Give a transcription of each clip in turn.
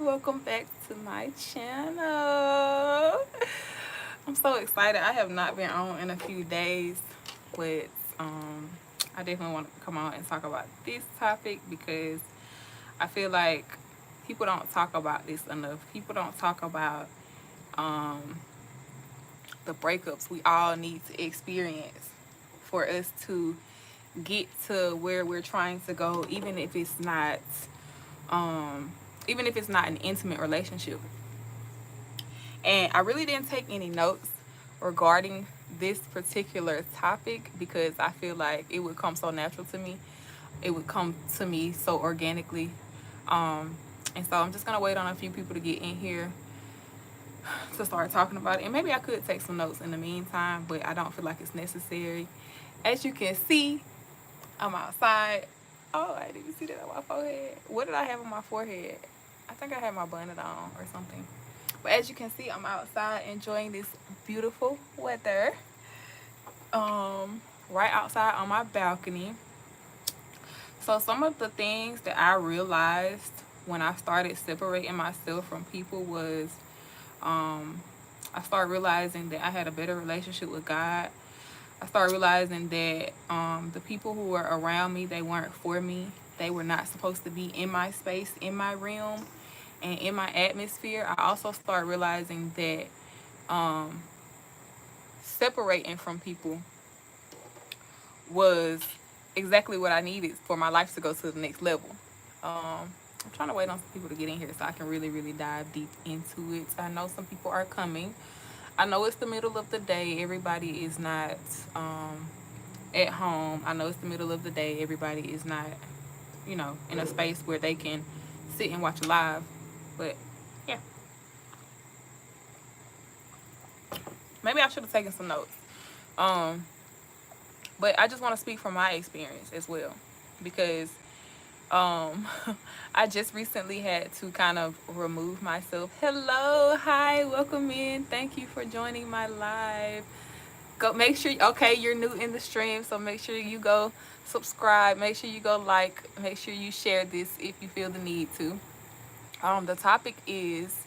Welcome back to my channel. I'm so excited. I have not been on in a few days, but I definitely want to come on and talk about this topic because I feel like people don't talk about this enough. People don't talk about um, the breakups we all need to experience for us to get to where we're trying to go, um, even if it's not an intimate relationship. And I really didn't take any notes regarding this particular topic because I feel like it would come so natural to me. It would come to me so organically. Um, and so I'm just going to wait on a few people to get in here to start talking about it. And maybe I could take some notes in the meantime, but I don't feel like it's necessary. As you can see, I'm outside. Oh, I didn't even see that on my forehead. What did I have on my forehead? I think I had my bonnet on or something. But as you can see, I'm outside enjoying this beautiful weather. Right outside on my balcony. So some of the things that I realized when I started separating myself from people was I started realizing that I had a better relationship with God. I started realizing that the people who were around me, they weren't for me. They were not supposed to be in my space, in my realm, and in my atmosphere. I also started realizing that um, separating from people was exactly what I needed for my life to go to the next level. I'm trying to wait on some people to get in here so I can really, really dive deep into it. I know some people are coming. I know it's the middle of the day. Everybody is not at home. I know it's the middle of the day. Everybody is not, in a space where they can sit and watch a live. But yeah, maybe I should have taken some notes. Um, but I just want to speak from my experience as well because um, I just recently had to kind of remove myself. Hello, hi, welcome in. Thank you for joining my live. Go make sure, okay, you're new in the stream, so make sure you go subscribe, make sure you go like, make sure you share this if you feel the need to. The topic is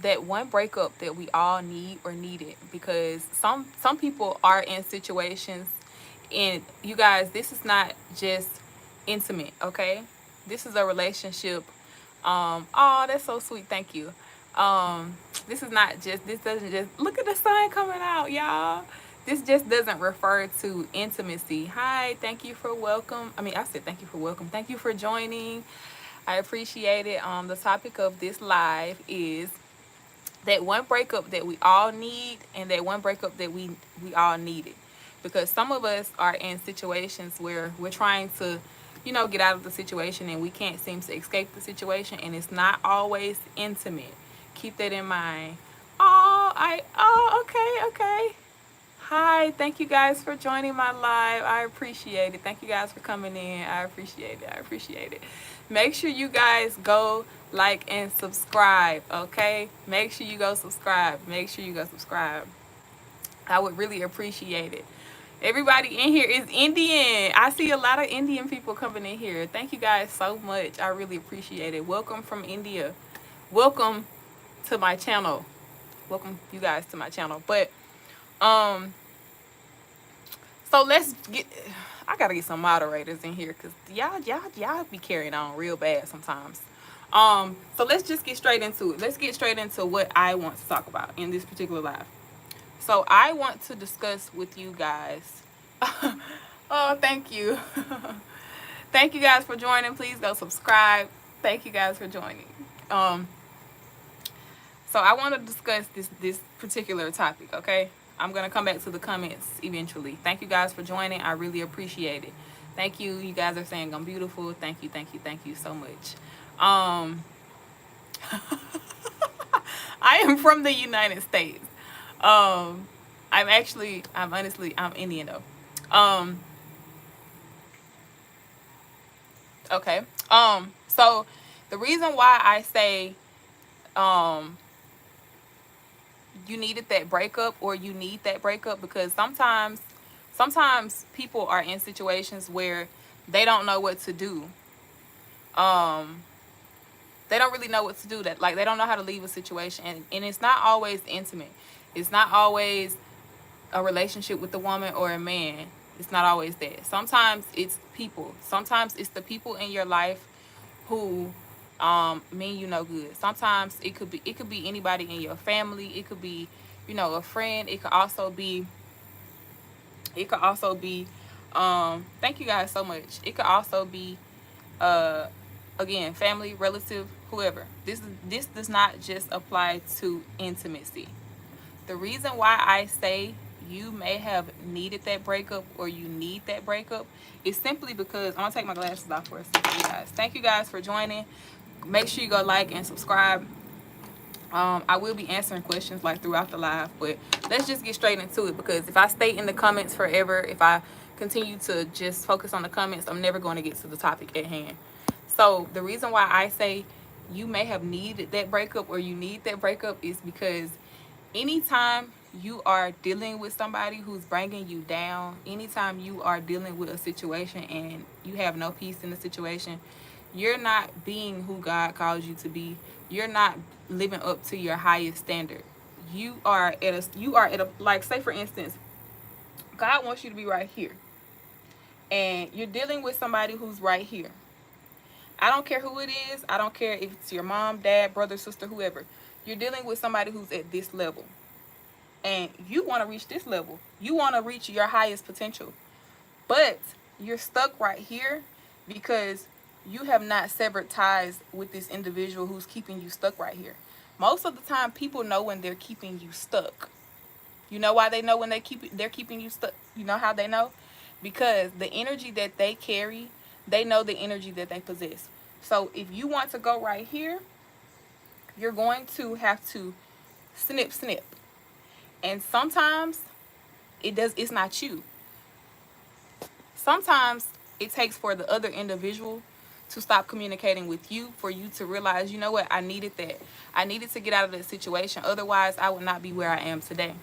that one breakup that we all need or needed because some people are in situations, and you guys, this is not just intimate, okay? This is a relationship. Oh, that's so sweet. Thank you. This doesn't just look at the sun coming out, y'all. This just doesn't refer to intimacy. Hi, thank you for welcome. I said thank you for welcome. Thank you for joining. I appreciate it. The topic of this live is that one breakup that we all need and that one breakup that we all needed, because some of us are in situations where we're trying to get out of the situation and we can't seem to escape the situation, and it's not always intimate. Keep that in mind. Okay. Hi, thank you guys for joining my live. I appreciate it. Thank you guys for coming in. I appreciate it. Make sure you guys go like and subscribe, okay? Make sure you go subscribe. I would really appreciate it. Everybody in here is Indian. I see a lot of Indian people coming in here. Thank you guys so much. I really appreciate it. Welcome from India. Welcome to my channel. Welcome you guys to my channel. But um so let's get, I gotta get some moderators in here because y'all be carrying on real bad sometimes. So let's just get straight into it. Let's get straight into what I want to talk about in this particular live. So I want to discuss with you guys. Oh, thank you. Thank you guys for joining. Please go subscribe. Thank you guys for joining. Um, so I want to discuss this particular topic, okay? I'm going to come back to the comments eventually. Thank you guys for joining. I really appreciate it. Thank you. You guys are saying I'm beautiful. Thank you so much. I am from the United States. Um, I'm Indian though. Okay. So the reason why I say, um, you needed that breakup or you need that breakup because sometimes people are in situations where they don't know what to do. Um, They don't really know what to do. That, like, they don't know how to leave a situation, and it's not always intimate. It's not always a relationship with a woman or a man. It's not always that. Sometimes it's people. Sometimes it's the people in your life who mean you no good. Sometimes it could be anybody in your family. It could be, a friend. It could also be thank you guys so much. It could also be uh again, family, relative, whoever. This does not just apply to intimacy. The reason why I say you may have needed that breakup, or you need that breakup, is simply because I'm gonna take my glasses off for a second, you guys. Thank you guys for joining. Make sure you go like and subscribe. I will be answering questions like throughout the live, but let's just get straight into it, because if I stay in the comments forever, if I continue to just focus on the comments, I'm never going to get to the topic at hand. So the reason why I say you may have needed that breakup, or you need that breakup, is because anytime you are dealing with somebody who's bringing you down, anytime you are dealing with a situation and you have no peace in the situation, you're not being who God calls you to be. You're not living up to your highest standard. You are at a like, say for instance, God wants you to be right here, and you're dealing with somebody who's right here. I don't care who it is. I don't care if it's your mom, dad, brother, sister, whoever. You're dealing with somebody who's at this level, and you want to reach this level. You want to reach your highest potential, but you're stuck right here because you have not severed ties with this individual who's keeping you stuck right here. Most of the time, people know when they're keeping you stuck. You know why they know when they're keeping you stuck? You know how they know? Because the energy that they carry, they know the energy that they possess. So if you want to go right here, you're going to have to snip snip. And sometimes it's not you. Sometimes it takes for the other individual to stop communicating with you, for you to realize, you know what, I needed that. I needed to get out of that situation. Otherwise, I would not be where I am today.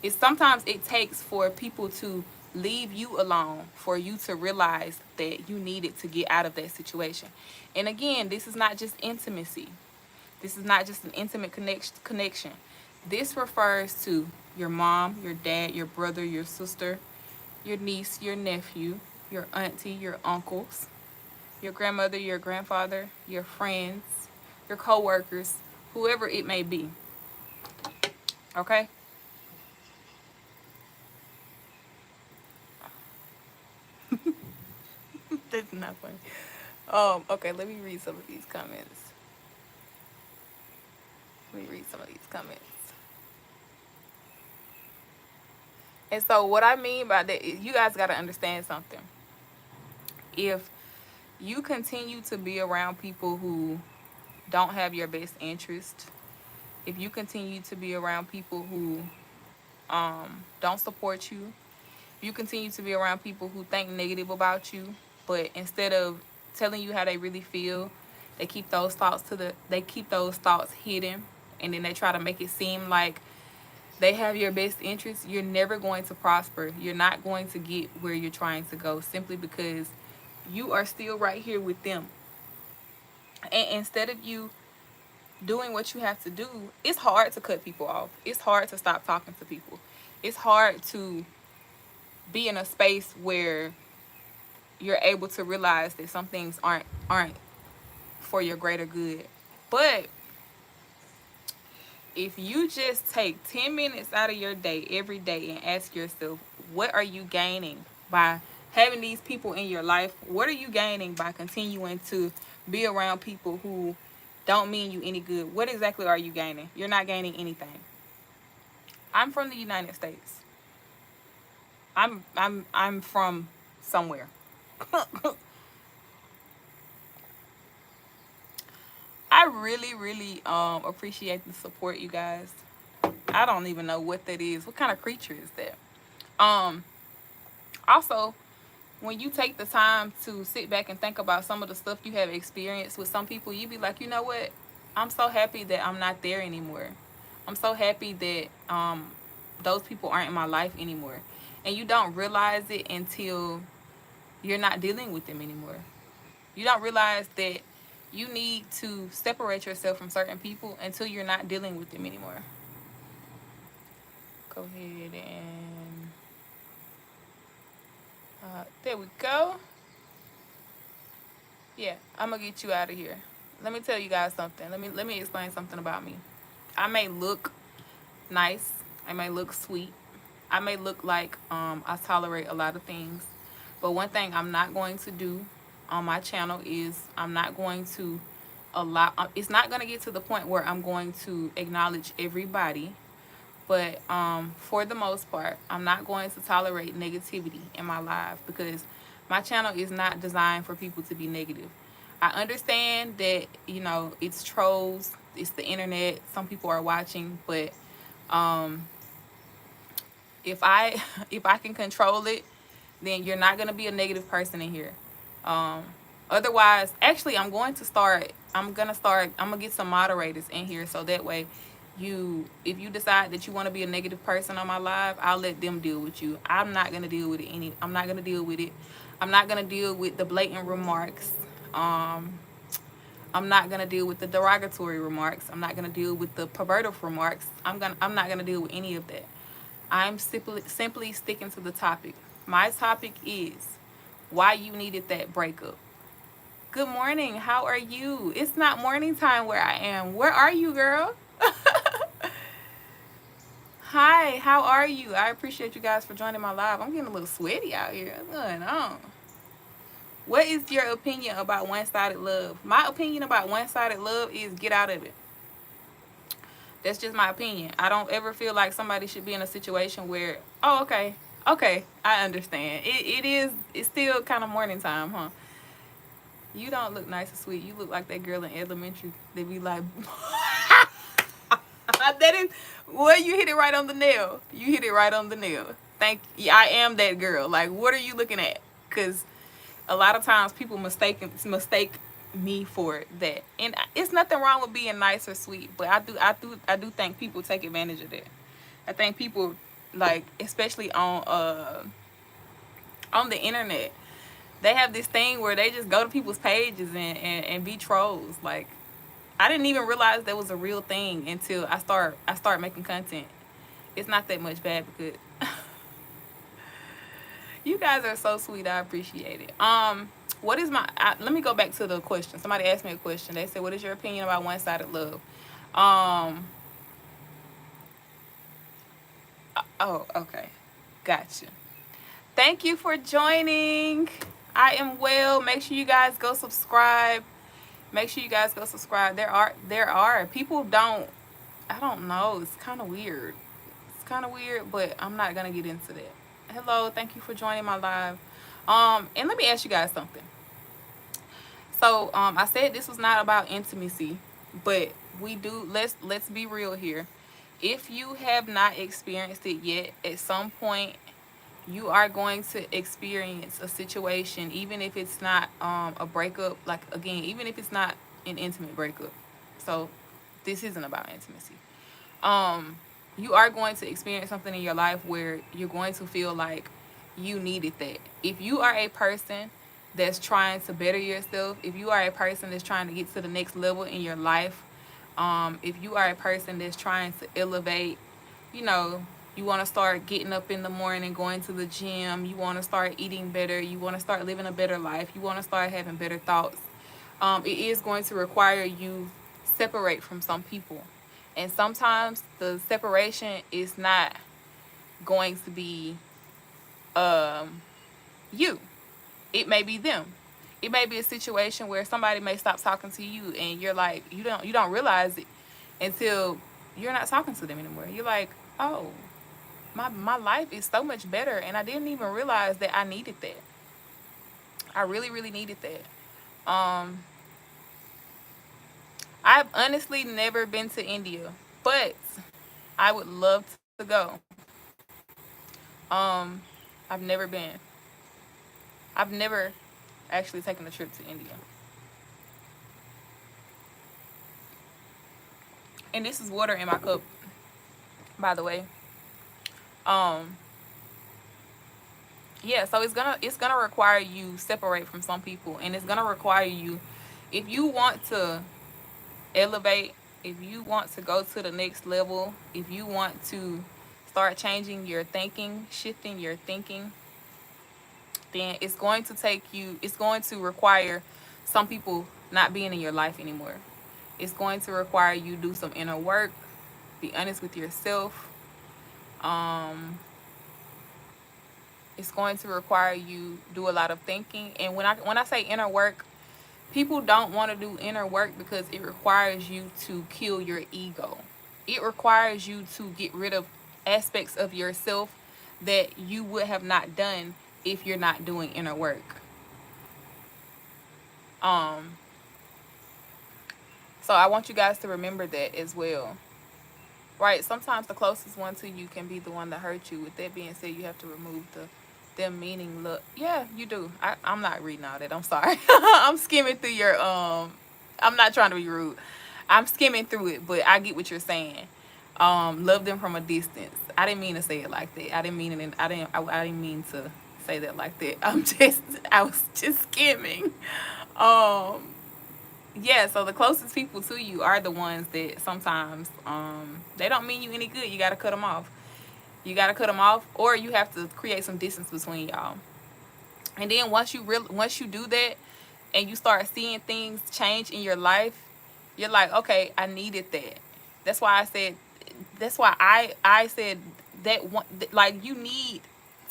Sometimes it takes for people to leave you alone for you to realize that you needed to get out of that situation. And again, this is not just intimacy. This is not just an intimate connection. This refers to your mom, your dad, your brother, your sister, your niece, your nephew, your auntie, your uncles, your grandmother, your grandfather, your friends, your co-workers, whoever it may be. Okay? That's not funny. Okay, let me read some of these comments. And so what I mean by that is, you guys got to understand something. If you continue to be around people who don't have your best interest, if you continue to be around people who don't support you, if you continue to be around people who think negative about you, but instead of telling you how they really feel, they keep those thoughts hidden, and then they try to make it seem like they have your best interest, you're never going to prosper. You're not going to get where you're trying to go, simply because you are still right here with them. And instead of you doing what you have to do, it's hard to cut people off. It's hard to stop talking to people. It's hard to be in a space where you're able to realize that some things aren't for your greater good. But if you just take 10 minutes out of your day every day and ask yourself, what are you gaining by having these people in your life? What are you gaining by continuing to be around people who don't mean you any good? What exactly are you gaining? You're not gaining anything. I'm from the United States. I'm from somewhere. I really, really appreciate the support, you guys. I don't even know what that is. What kind of creature is that? Also, when you take the time to sit back and think about some of the stuff you have experienced with some people, you be like, you know what? I'm so happy that I'm not there anymore. I'm so happy that those people aren't in my life anymore. And you don't realize it until you're not dealing with them anymore. You don't realize that You need to separate yourself from certain people until you're not dealing with them anymore. Go ahead and there we go. Yeah, I'm gonna get you out of here. Let me tell you guys something. Let me explain something about me. I may look nice. I may look sweet. I may look like I tolerate a lot of things. But one thing I'm not going to do on my channel is I'm not going to allow. It's not going to get to the point where I'm going to acknowledge everybody. But for the most part, I'm not going to tolerate negativity in my life because my channel is not designed for people to be negative. I understand that, you know, it's trolls, it's the internet, some people are watching, but um, if I if I can control it, then you're not gonna be a negative person in here. Um, Otherwise, actually, I'm gonna get some moderators in here so that way, if you decide that you want to be a negative person on my live, I'll let them deal with you. I'm not gonna deal with it. I'm not gonna deal with it. I'm not gonna deal with the blatant remarks. Um, I'm not gonna deal with the derogatory remarks. I'm not gonna deal with the pervertive remarks. I'm not gonna deal with any of that. I'm simply sticking to the topic. My topic is why you needed that breakup. Good morning. How are you? It's not morning time where I am. Where are you, girl? Hi, how are you? I appreciate you guys for joining my live. I'm getting a little sweaty out here. What's going on? What is your opinion about one-sided love? My opinion about one-sided love is get out of it. That's just my opinion. I don't ever feel like somebody should be in a situation where, oh, okay, I understand. It's still kind of morning time, huh? You don't look nice and sweet. You look like that girl in elementary. They be like, that is, well, you hit it right on the nail. You hit it right on the nail. Thank you. I am that girl. Like, what are you looking at? Because a lot of times people mistake me for that, and it's nothing wrong with being nice or sweet, but I do think people take advantage of that. I think people, like, especially on the internet, they have this thing where they just go to people's pages and be trolls. Like, I didn't even realize that was a real thing until I start making content. It's not that much bad because you guys are so sweet. I appreciate it. What is let me go back to the question. Somebody asked me a question. They said, what is your opinion about one-sided love? Oh, okay. Gotcha. Thank you for joining. I am well. Make sure you guys go subscribe. Make sure you guys go subscribe. There are people I don't know. It's kind of weird. It's kind of weird, but I'm not gonna get into that. Hello, thank you for joining my live. And let me ask you guys something. So, I said this was not about intimacy, but let's be real here. If you have not experienced it yet, at some point you are going to experience a situation, even if it's not a breakup, like, again, even if it's not an intimate breakup. So this isn't about intimacy. You are going to experience something in your life where you're going to feel like you needed that. If you are a person that's trying to better yourself, if you are a person that's trying to get to the next level in your life, if you are a person that's trying to elevate, you know, you want to start getting up in the morning, going to the gym, you want to start eating better, you want to start living a better life, you want to start having better thoughts, it is going to require you separate from some people. And sometimes the separation is not going to be you. It may be them. It may be a situation where somebody may stop talking to you and you're like, you don't realize it until you're not talking to them anymore. You're like, oh, my life is so much better, and I didn't even realize that I needed that. I really, really needed that. I've honestly never been to India, but I would love to go. I've never been. I've never actually taken a trip to India. And this is water in my cup, by the way. Yeah, so it's gonna require you separate from some people, and it's gonna require you If you want to elevate, if you want to go to the next level, if you want to start changing your thinking, shifting your thinking, then it's going to require some people not being in your life anymore. It's going to require you do some inner work, be honest with yourself. Um, it's going to require you do a lot of thinking. And when I say inner work, people don't want to do inner work because it requires you to kill your ego. It requires you to get rid of aspects of yourself that you would have not done if you're not doing inner work. Um, so I want you guys to remember that as well. Right? Sometimes the closest one to you can be the one that hurt you. With that being said, you have to remove them meaning look. Yeah, you do. I'm not reading all that. I'm sorry. I'm skimming through your I'm not trying to be rude. I'm skimming through it, but I get what you're saying. Love them from a distance. I didn't mean to say it like that. I didn't mean it. I didn't mean to say that like that. I was just skimming. Um, yeah. So the closest people to you are the ones that sometimes they don't mean you any good. You gotta cut them off. You gotta cut them off, or you have to create some distance between y'all. And then once you do that, and you start seeing things change in your life, you're like, okay, I needed that. That's why I said. That's why I said that one. Like you need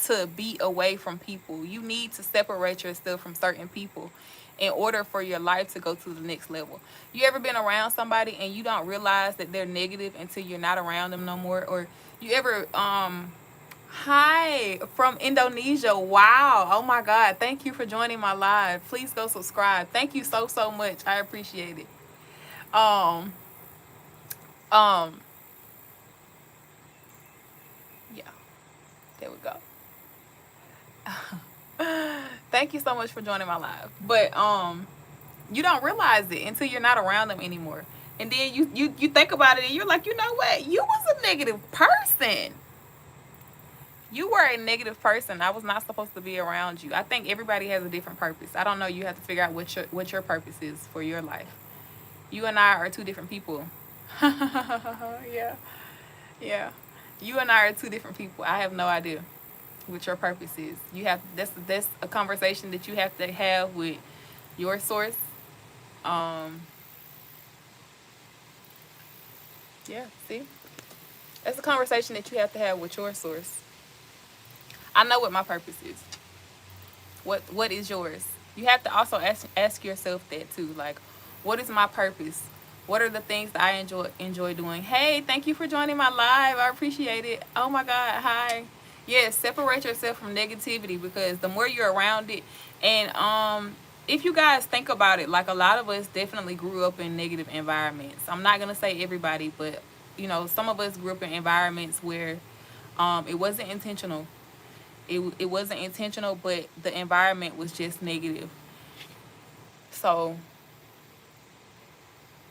to be away from people. You need to separate yourself from certain people in order for your life to go to the next level. You ever been around somebody and you don't realize that they're negative until you're not around them no more? Or you ever hi from Indonesia. Wow. Oh my God. Thank you for joining my live. Please go subscribe. Thank you so much. I appreciate it. Um um yeah, there we go. Thank you so much for joining my live. But you don't realize it until you're not around them anymore. And then you think about it and you're like, you know what? You was a negative person. You were a negative person. I was not supposed to be around you. I think everybody has a different purpose. I don't know. You have to figure out what your purpose is for your life. You and I are two different people. Yeah, yeah. You and I are two different people. I have no idea what your purpose is. You have that's a conversation that you have to have with your source. Um, yeah. See, that's a conversation that you have to have with your source. I know what my purpose is. What is yours? You have to also ask yourself that too. Like, what is my purpose? What are the things that I enjoy doing? Hey, thank you for joining my live. I appreciate it. Oh my God, hi. Yes, separate yourself from negativity because the more you're around it, and if you guys think about it, like a lot of us definitely grew up in negative environments. I'm not gonna say everybody, but some of us grew up in environments where it wasn't intentional. It wasn't intentional, but the environment was just negative. So,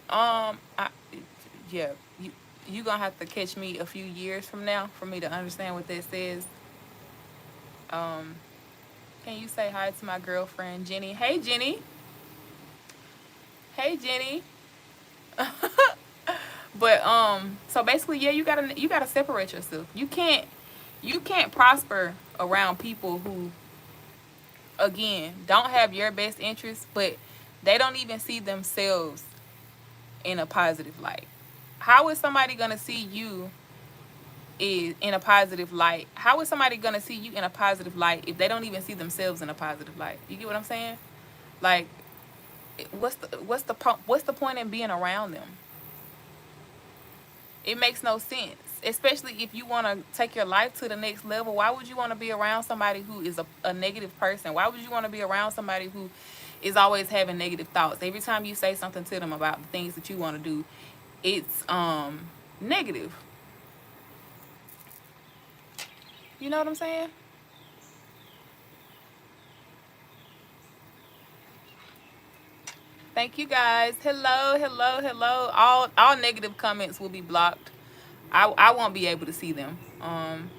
I, yeah, you gonna have to catch me a few years from now for me to understand what that says. Um, can you say hi to my girlfriend Jenny? Hey Jenny. Hey Jenny. But so basically, yeah, you gotta separate yourself. You can't prosper around people who, again, don't have your best interests, but they don't even see themselves in a positive light. How is somebody gonna see you is in a positive light? How is somebody gonna see you in a positive light if they don't even see themselves in a positive light? You get what I'm saying? Like, what's the point in being around them? It makes no sense. Especially if you want to take your life to the next level. Why would you want to be around somebody who is a negative person? Why would you want to be around somebody who is always having negative thoughts? Every time you say something to them about the things that you want to do, it's negative. You know what I'm saying? Thank you guys. Hello. All negative comments will be blocked. I won't be able to see them. Can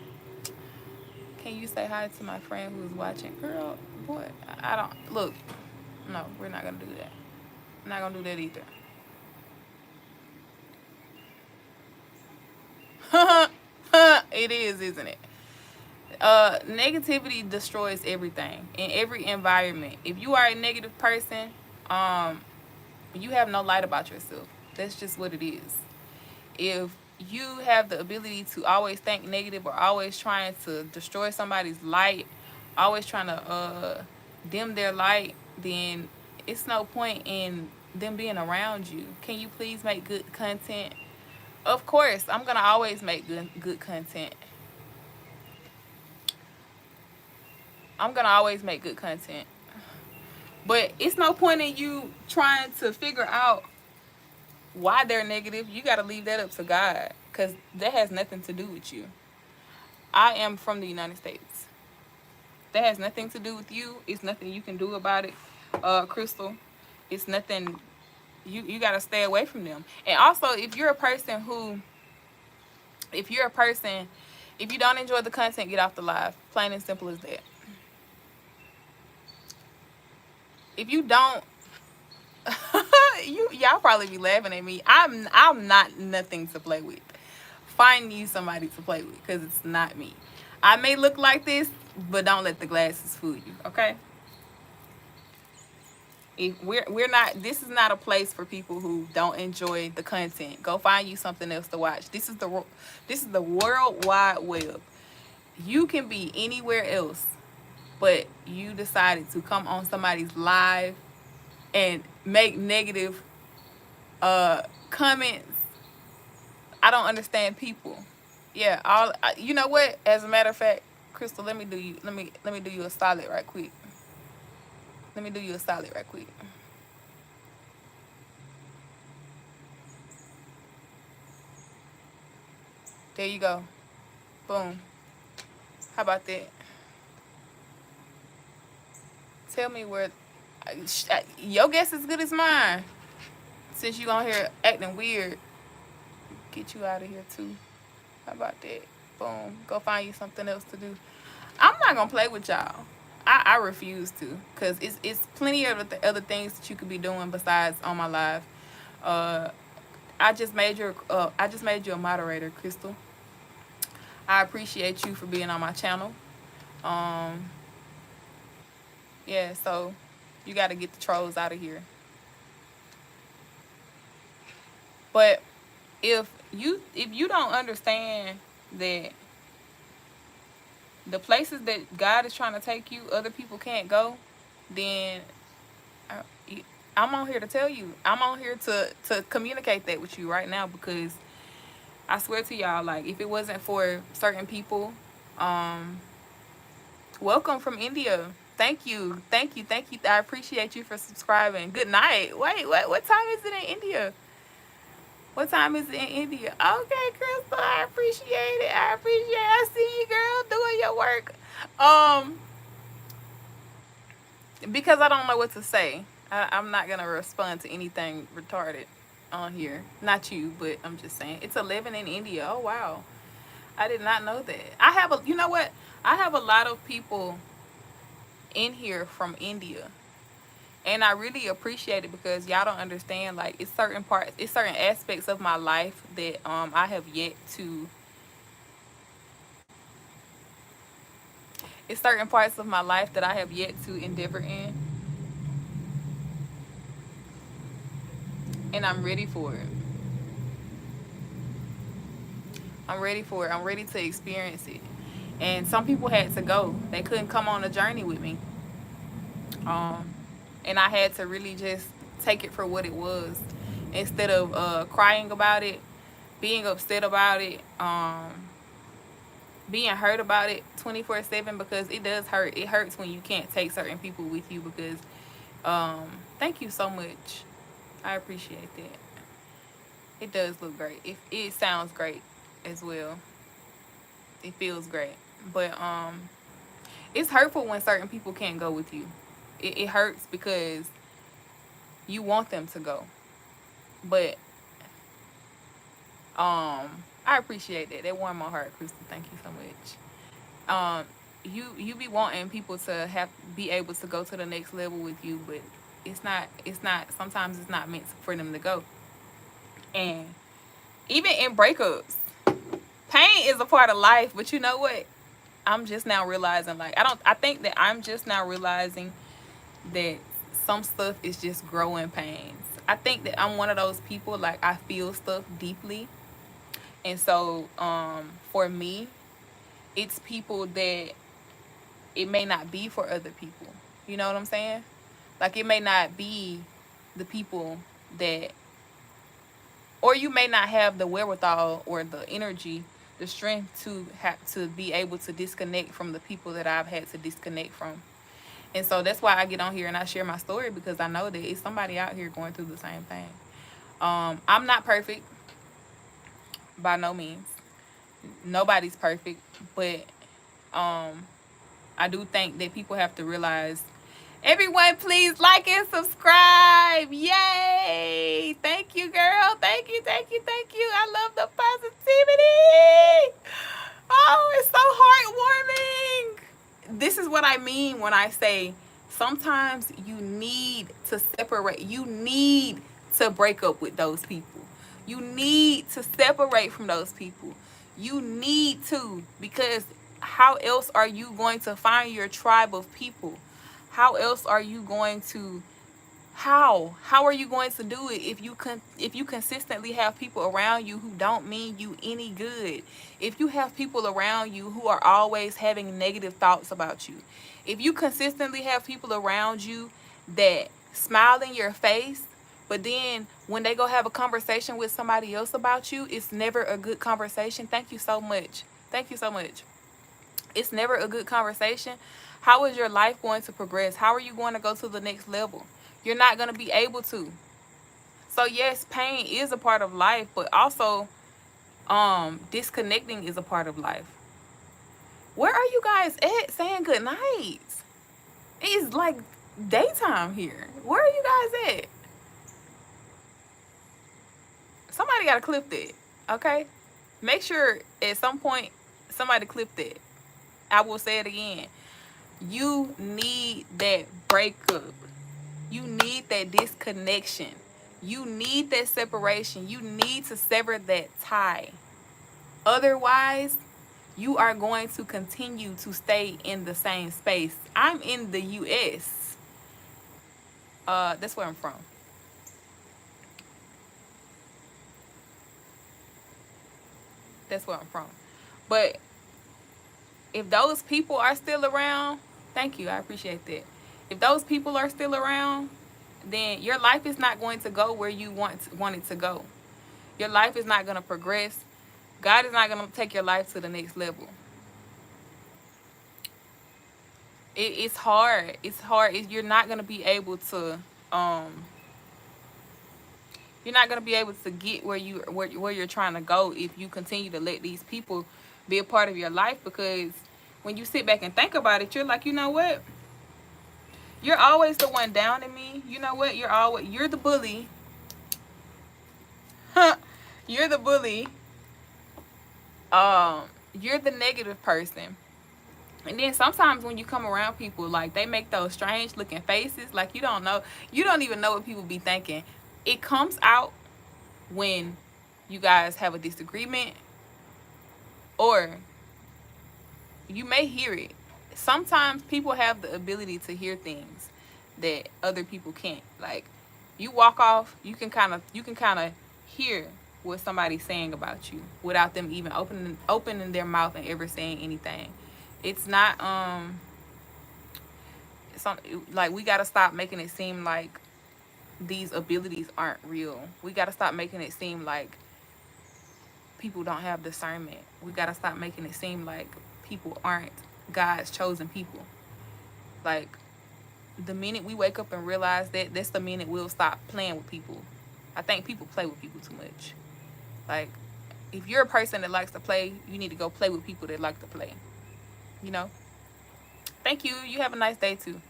you say hi to my friend who's watching? Girl, boy, I don't look. No, we're not gonna do that. I'm not gonna do that either. It is, isn't it? Negativity destroys everything in every environment. If you are a negative person, um, you have no light about yourself. That's just what it is. If you have the ability to always think negative or always trying to destroy somebody's light, always trying to dim their light, then it's no point in them being around you. Can you please make good content? Of course, I'm gonna always make good content. I'm gonna always make good content. But it's no point in you trying to figure out why they're negative. You gotta leave that up to God, because that has nothing to do with you. I am from the United States. That has nothing to do with you. It's nothing you can do about it, Crystal. It's nothing. You gotta stay away from them. And also, if you're a person, if you don't enjoy the content, get off the live. Plain and simple as that. If you don't, y'all probably be laughing at me. I'm not nothing to play with. Find you somebody to play with, because it's not me. I may look like this, but don't let the glasses fool you, okay? If we're not, this is not a place for people who don't enjoy the content. Go find you something else to watch. This is the World Wide Web. You can be anywhere else, but you decided to come on somebody's live and make negative comments. I don't understand people. Yeah, you know what? As a matter of fact, Crystal, let me do you a solid right quick. Let me do you a solid right quick. There you go. Boom. How about that? Tell me where. Your guess is as good as mine. Since you on here acting weird, get you out of here too. How about that? Boom. Go find you something else to do. I'm not gonna play with y'all. I refuse to, cause it's plenty of other things that you could be doing besides on my live. Uh, I just made you a moderator, Crystal. I appreciate you for being on my channel. Um, yeah, so you got to get the trolls out of here. But if you don't understand that the places that God is trying to take you, other people can't go, then I'm on here to tell you. I'm on here to communicate that with you right now, because I swear to y'all, like, if it wasn't for certain people, um, welcome from India. Thank you, thank you, thank you. I appreciate you for subscribing. Good night. Wait, what time is it in India? What time is it in India? Okay, Crystal, I appreciate it. I see you, girl, doing your work. Because I don't know what to say. I'm not gonna respond to anything retarded on here. Not you, but I'm just saying. It's 11 in India. Oh wow, I did not know that. You know what? I have a lot of people in here from India, and I really appreciate it, because y'all don't understand. Like, it's certain aspects of my life that I have yet to. It's certain parts of my life that I have yet to endeavor in, and I'm ready for it. I'm ready for it. I'm ready to experience it. And some people had to go. They couldn't come on a journey with me. Um, and I had to really just take it for what it was, instead of crying about it, being upset about it, being hurt about it 24/7, because it does hurt. It hurts when you can't take certain people with you, because thank you so much. I appreciate that. It does look great. It sounds great as well. It feels great. But it's hurtful when certain people can't go with you. It hurts because you want them to go. But I appreciate that. That warmed my heart, Crystal. Thank you so much. You be wanting people to be able to go to the next level with you, but sometimes it's not meant for them to go. And even in breakups, pain is a part of life, but you know what? I'm just now realizing, like, I think that I'm just now realizing that some stuff is just growing pains. I think that I'm one of those people, like, I feel stuff deeply. And so, for me, it's people that it may not be for other people. You know what I'm saying? Like, it may not be the people that, or you may not have the wherewithal or the energy, the strength to have to be able to disconnect from the people that I've had to disconnect from. And so that's why I get on here and I share my story, because I know that it's somebody out here going through the same thing. I'm not perfect by no means. Nobody's perfect, but I do think that people have to realize. Everyone, please like and subscribe. Yay! Thank you, girl. Thank you, thank you, thank you. I love the positivity. Oh, it's so heartwarming. This is what I mean when I say sometimes you need to separate. You need to break up with those people. You need to separate from those people. You need to, because how else are you going to find your tribe of people? How else are you going to how are you going to do it if you consistently have people around you who don't mean you any good? If you have people around you who are always having negative thoughts about you. If you consistently have people around you that smile in your face, but then when they go have a conversation with somebody else about you, it's never a good conversation. Thank you so much. Thank you so much. It's never a good conversation. How is your life going to progress? How are you going to go to the next level? You're not going to be able to. So yes, pain is a part of life, but also disconnecting is a part of life. Where are you guys at saying good night? It's like daytime here. Where are you guys at? Somebody got to clip that, okay? Make sure at some point somebody clip that. I will say it again. You need that breakup. You need that disconnection. You need that separation. You need to sever that tie. Otherwise, you are going to continue to stay in the same space. I'm in the US. That's where I'm from. That's where I'm from. But if those people are still around, thank you, I appreciate that. If those people are still around, then your life is not going to go where you want it to go. Your life is not going to progress. God is not going to take your life to the next level. It's hard. It's hard. You're not going to be able to. You're not going to be able to get where you're trying to go if you continue to let these people be a part of your life. Because when you sit back and think about it, you're like, you know what? You're always the one down in me. You know what? You're the bully. You're the bully. You're the negative person. And then sometimes when you come around people, like, they make those strange looking faces, like you don't even know what people be thinking. It comes out when you guys have a disagreement, or you may hear it. Sometimes people have the ability to hear things that other people can't. Like, you walk off, you can kind of hear what somebody's saying about you without them even opening their mouth and ever saying anything. It's not like, we got to stop making it seem like these abilities aren't real. We got to stop making it seem like people don't have discernment. We got to stop making it seem like people aren't God's chosen people. Like, the minute we wake up and realize that, that's the minute we'll stop playing with people. I think people play with people too much. Like, if you're a person that likes to play, you need to go play with people that like to play. You know? Thank you. You have a nice day too.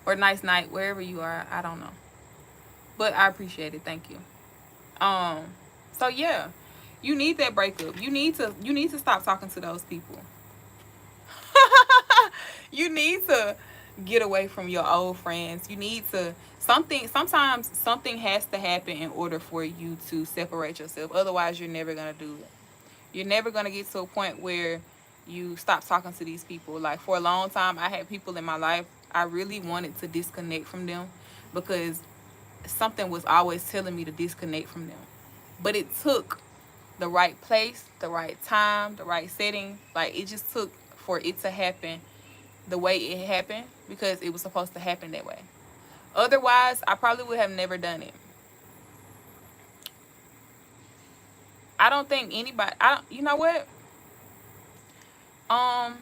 Or a nice night, wherever you are. I don't know. But I appreciate it. Thank you. So yeah. You need that breakup. You need to stop talking to those people. You need to get away from your old friends. You need to sometimes something has to happen in order for you to separate yourself. Otherwise, you're never going to do it. You're never going to get to a point where you stop talking to these people. Like, for a long time, I had people in my life I really wanted to disconnect from them because something was always telling me to disconnect from them. But it took the right place, the right time, the right setting. Like, it just took for it to happen the way it happened because it was supposed to happen that way. Otherwise, I probably would have never done it. I don't think anybody. You know what? Um,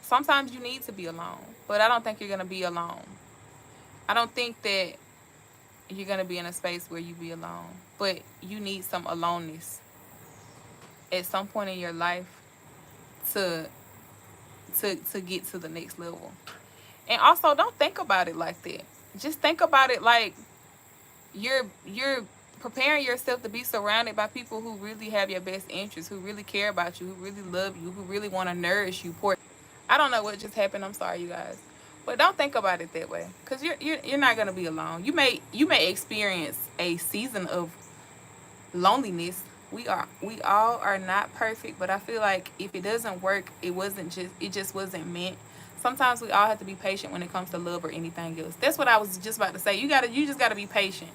Sometimes you need to be alone, but I don't think you're gonna be alone. I don't think that you're gonna be in a space where you be alone, but you need some aloneness at some point in your life to to get to the next level. And also, don't think about it like that. Just think about it like you're preparing yourself to be surrounded by people who really have your best interests, who really care about you, who really love you, who really want to nourish you. I don't know what just happened. I'm sorry, you guys, but don't think about it that way, because you're not gonna be alone. You may experience a season of loneliness. We all are not perfect, but I feel like if it doesn't work, it just wasn't meant. Sometimes we all have to be patient when it comes to love or anything else. That's what I was just about to say. You just gotta be patient.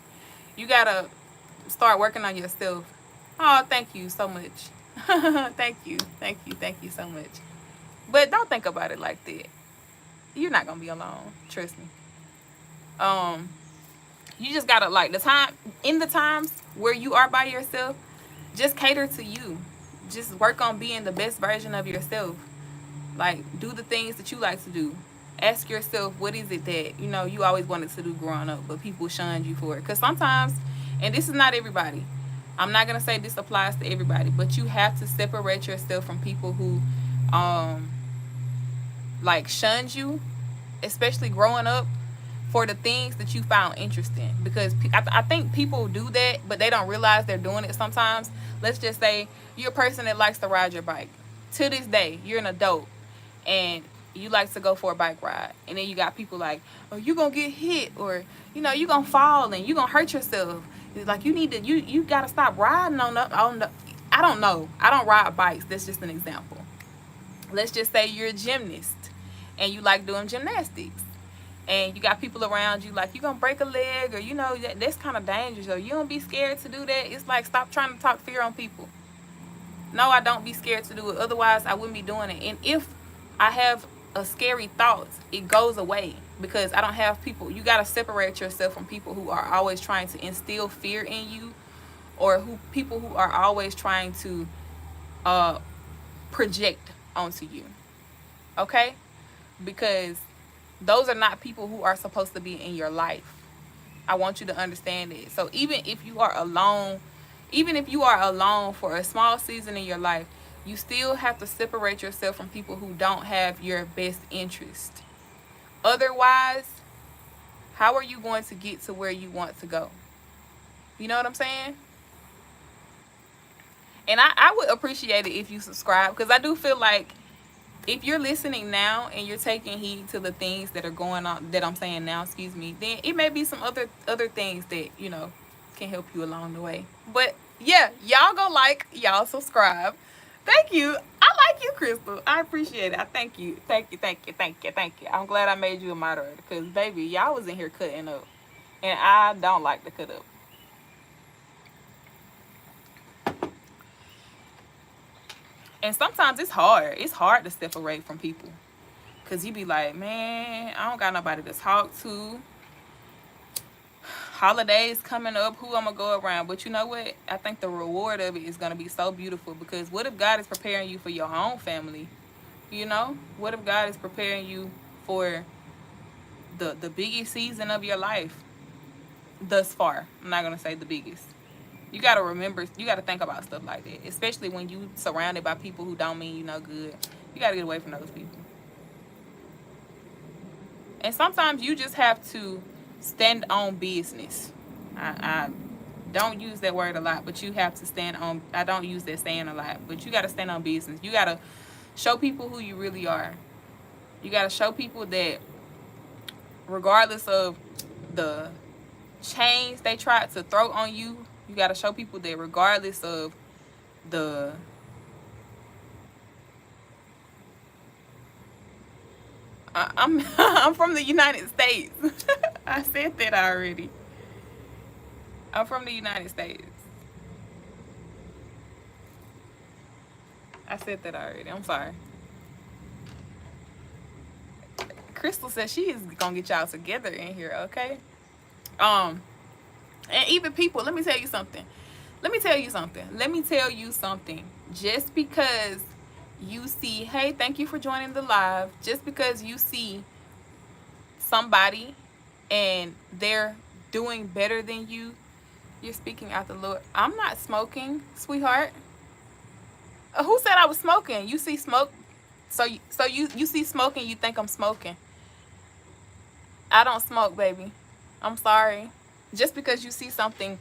You gotta start working on yourself. Oh, thank you so much. Thank you so much. But don't think about it like that. You're not gonna be alone. Trust me. Um, you just gotta, like, the times where you are by yourself, just cater to you. Just work on being the best version of yourself. Like, do the things that you like to do. Ask yourself, what is it that you always wanted to do growing up, but people shunned you for it? Because sometimes, and this is not everybody. I'm not gonna say this applies to everybody, but you have to separate yourself from people who, um, like, shunned you, especially growing up, for the things that you found interesting. Because I think people do that, but they don't realize they're doing it sometimes. Let's just say you're a person that likes to ride your bike. To this day, you're an adult and you like to go for a bike ride. And then you got people like, oh, you going to get hit, or, you going to fall and you going to hurt yourself. It's like, you got to stop riding on the, I don't know. I don't ride bikes. That's just an example. Let's just say you're a gymnast and you like doing gymnastics, and you got people around you like, you gonna break a leg, or that's kind of dangerous, or you don't be scared to do that. It's like, stop trying to talk fear on people. No, I don't be scared to do it. Otherwise, I wouldn't be doing it. And if I have a scary thought, it goes away because I don't have people. You got to separate yourself from people who are always trying to instill fear in you, or people who are always trying to project onto you. Okay? Because those are not people who are supposed to be in your life. I want you to understand it. So even if you are alone for a small season in your life, you still have to separate yourself from people who don't have your best interest. Otherwise, how are you going to get to where you want to go? You know what I'm saying? And I would appreciate it if you subscribe, because I do feel like if you're listening now and you're taking heed to the things that are going on, that I'm saying now, then it may be some other things that, can help you along the way. But yeah, y'all go y'all subscribe. Thank you. I like you, Crystal. I appreciate it. I thank you. Thank you. I'm glad I made you a moderator, because, baby, y'all was in here cutting up. And I don't like to cut up. And sometimes it's hard. It's hard to separate from people. Because you be like, man, I don't got nobody to talk to. Holidays coming up, who I'm going to go around? But you know what? I think the reward of it is going to be so beautiful. Because what if God is preparing you for your own family? What if God is preparing you for the biggest season of your life thus far? I'm not going to say the biggest. You got to remember, you got to think about stuff like that. Especially when you surrounded by people who don't mean you no good. You got to get away from those people. And sometimes you just have to stand on business. I don't use that word a lot, but you have to stand on, I don't use that saying a lot, but you got to stand on business. You got to show people who you really are. You got to show people that regardless of the chains they tried to throw on you, you got to show people that regardless of the I'm I'm from the United States. I said that already. I'm from the United States. I said that already. I'm sorry. Crystal says she is gonna get y'all together in here, okay? Um, and even people, let me tell you something. Let me tell you something. Let me tell you something. Just because you see, hey, thank you for joining the live. Just because you see somebody and they're doing better than you, you're speaking out the Lord. I'm not smoking, sweetheart. Who said I was smoking? You see smoke, so you see smoking. You think I'm smoking. I don't smoke, baby. I'm sorry. Just because you see something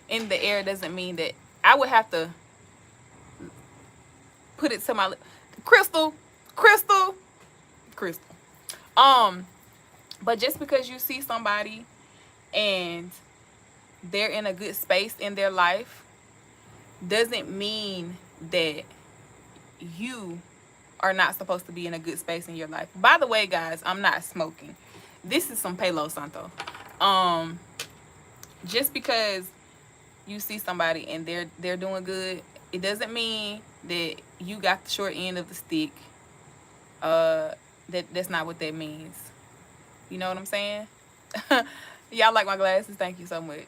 in the air doesn't mean that I would have to put it to my crystal, crystal, crystal. But just because you see somebody and they're in a good space in their life doesn't mean that you are not supposed to be in a good space in your life. By the way, guys, I'm not smoking. This is some Palo Santo. Just because you see somebody and they're doing good, it doesn't mean that you got the short end of the stick. That's not what that means. You know what I'm saying? Y'all like my glasses? Thank you so much.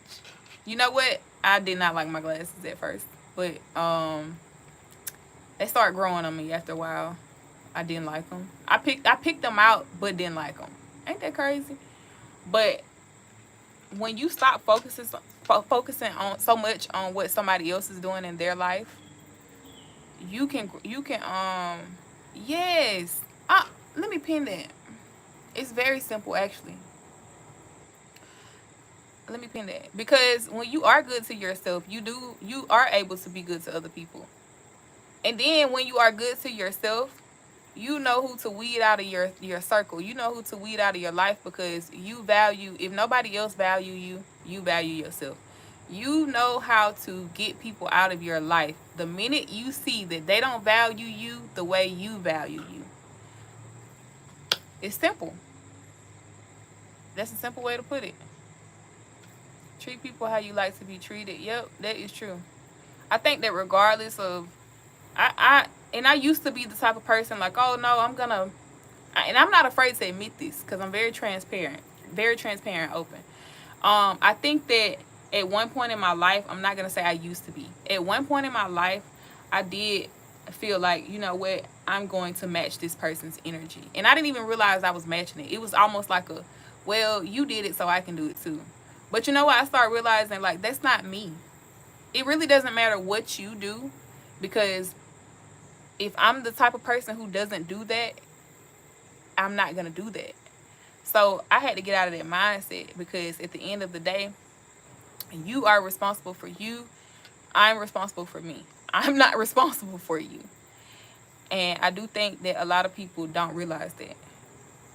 You know what? I did not like my glasses at first, but they started growing on me after a while. I didn't like them. I picked them out, but didn't like them. Ain't that crazy? But when you stop focusing on so much on what somebody else is doing in their life, you can yes. Let me pin that. It's very simple, actually. Let me pin that, because when you are good to yourself, you are able to be good to other people. And then when you are good to yourself, you know who to weed out of your circle. You know who to weed out of your life, because you value, if nobody else value you, you value yourself. You know how to get people out of your life the minute you see that they don't value you the way you value you. It's simple. That's a simple way to put it. Treat people how you like to be treated. Yep, that is true. I think that regardless of, I used to be the type of person like, oh no, and I'm not afraid to admit this because I'm very transparent, open. I think that at one point in my life, I'm not gonna say I used to be. At one point in my life, I did feel like, you know what, I'm going to match this person's energy, and I didn't even realize I was matching it. It was almost like a, well, you did it, so I can do it too. But you know what? I started realizing, like, that's not me. It really doesn't matter what you do, because if I'm the type of person who doesn't do that, I'm not going to do that. So I had to get out of that mindset, because at the end of the day, you are responsible for you. I'm responsible for me. I'm not responsible for you. And I do think that a lot of people don't realize that.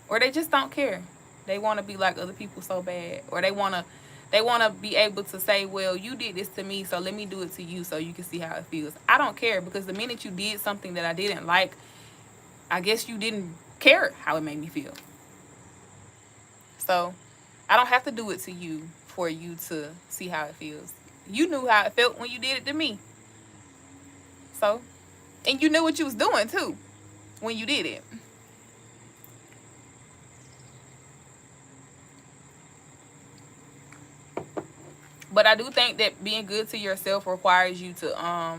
Or they just don't care. They want to be like other people so bad. Or they want to be able to say, well, you did this to me, so let me do it to you so you can see how it feels. I don't care, because the minute you did something that I didn't like, I guess you didn't care how it made me feel. So I don't have to do it to you for you to see how it feels. You knew how it felt when you did it to me. So, and you knew what you was doing too when you did it. But I do think that being good to yourself requires you to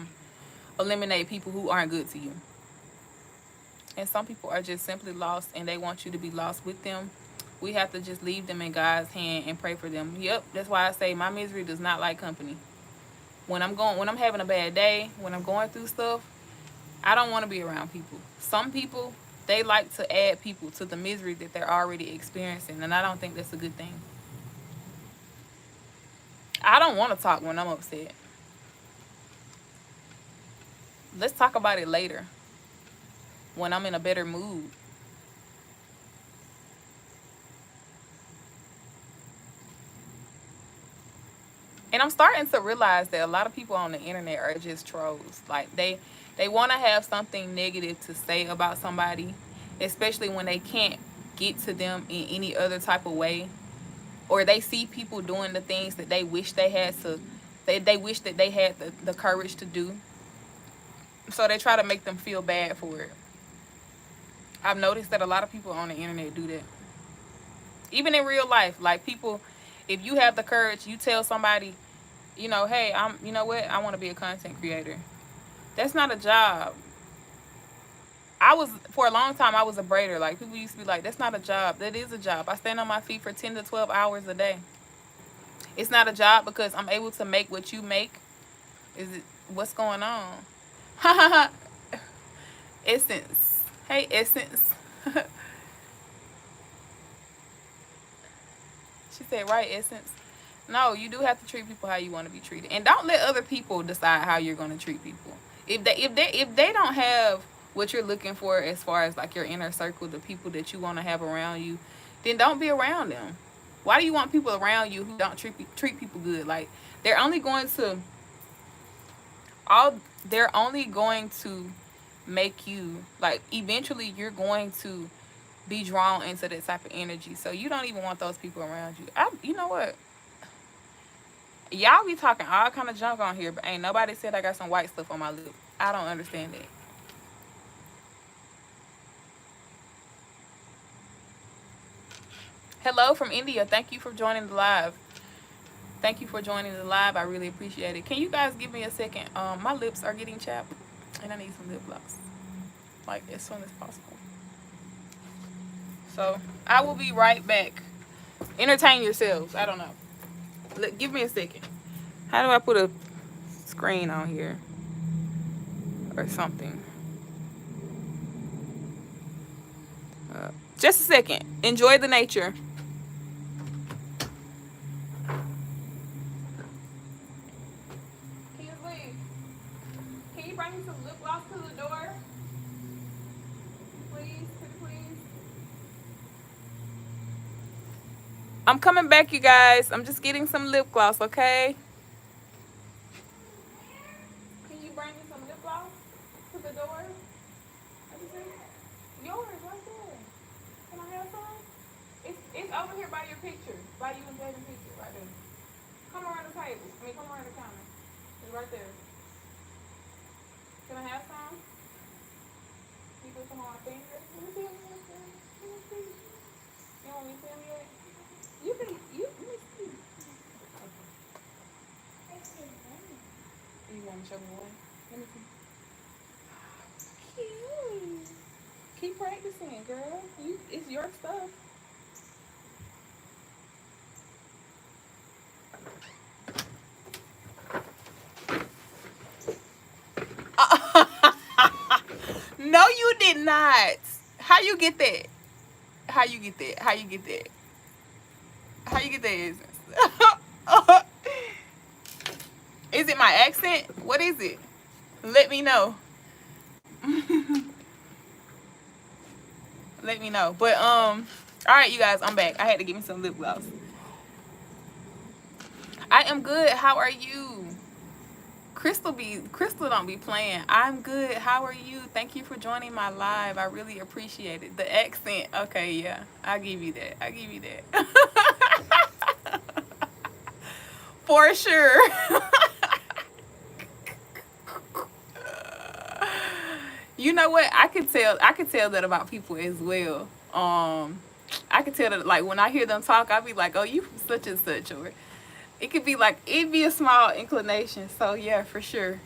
eliminate people who aren't good to you. And some people are just simply lost, and they want you to be lost with them. We have to just leave them in God's hand and pray for them. Yep, that's why I say my misery does not like company. When I'm having a bad day, when I'm going through stuff, I don't want to be around people. Some people, they like to add people to the misery that they're already experiencing, and I don't think that's a good thing. I don't want to talk when I'm upset. Let's talk about it later, when I'm in a better mood. And I'm starting to realize that a lot of people on the internet are just trolls. Like they want to have something negative to say about somebody, especially when they can't get to them in any other type of way, or they see people doing the things that they wish they had to, they wish that they had the courage to do. So they try to make them feel bad for it. I've noticed that a lot of people on the internet do that. Even in real life, like people, if you have the courage, you tell somebody, hey, you know what, I want to be a content creator. That's not a job. For a long time, I was a braider. Like, people used to be like, that's not a job. That is a job. I stand on my feet for 10 to 12 hours a day. It's not a job because I'm able to make what you make. What's going on? Essence. Hey, Essence. She said, right, Essence. No, you do have to treat people how you want to be treated, and don't let other people decide how you're going to treat people. If they don't have what you're looking for as far as like your inner circle, the people that you want to have around you, then don't be around them. Why do you want people around you who don't treat people good? Like they're only going to all they're only going to make you, like, eventually you're going to be drawn into that type of energy. So you don't even want those people around you. You know what? Y'all be talking all kind of junk on here, but ain't nobody said I got some white stuff on my lip. I don't understand that. Hello from India. Thank you for joining the live. Thank you for joining the live. I really appreciate it. Can you guys give me a second? My lips are getting chapped, and I need some lip gloss, like as soon as possible. So I will be right back. Entertain yourselves. I don't know. Give me a second. How do I put a screen on here or something? Just a second. Enjoy the nature. Kinsley, can you bring me some lip gloss to the door? Please, please. I'm coming back, you guys. I'm just getting some lip gloss, okay? Can you bring me some lip gloss to the door? Let me see. Yours, right there. Can I have some? It's over here by your picture. By you and Jaden's picture, right there. Come around the table. Come around the counter. It's right there. Can I have some? You put some on my finger? Let me see. Let me see. You want me to see them yet? Let me see. You want to show me one? Let me see. Cute. Keep practicing, girl. It's your stuff. No, you did not. How you get that? How you get that? How you get that? How you get that? Is it my accent? What is it? Let me know. Let me know. But all right, you guys, I'm back. I had to give me some lip gloss. I am good. How are you? Crystal don't be playing. I'm good. How are you? Thank you for joining my live. I really appreciate it. The accent. Okay, yeah. I'll give you that. I'll give you that. For sure. You know what? I could tell that about people as well. I could tell that, like, when I hear them talk, I'd be like, oh, you such and such, or it could be like, it'd be a small inclination. So yeah, for sure.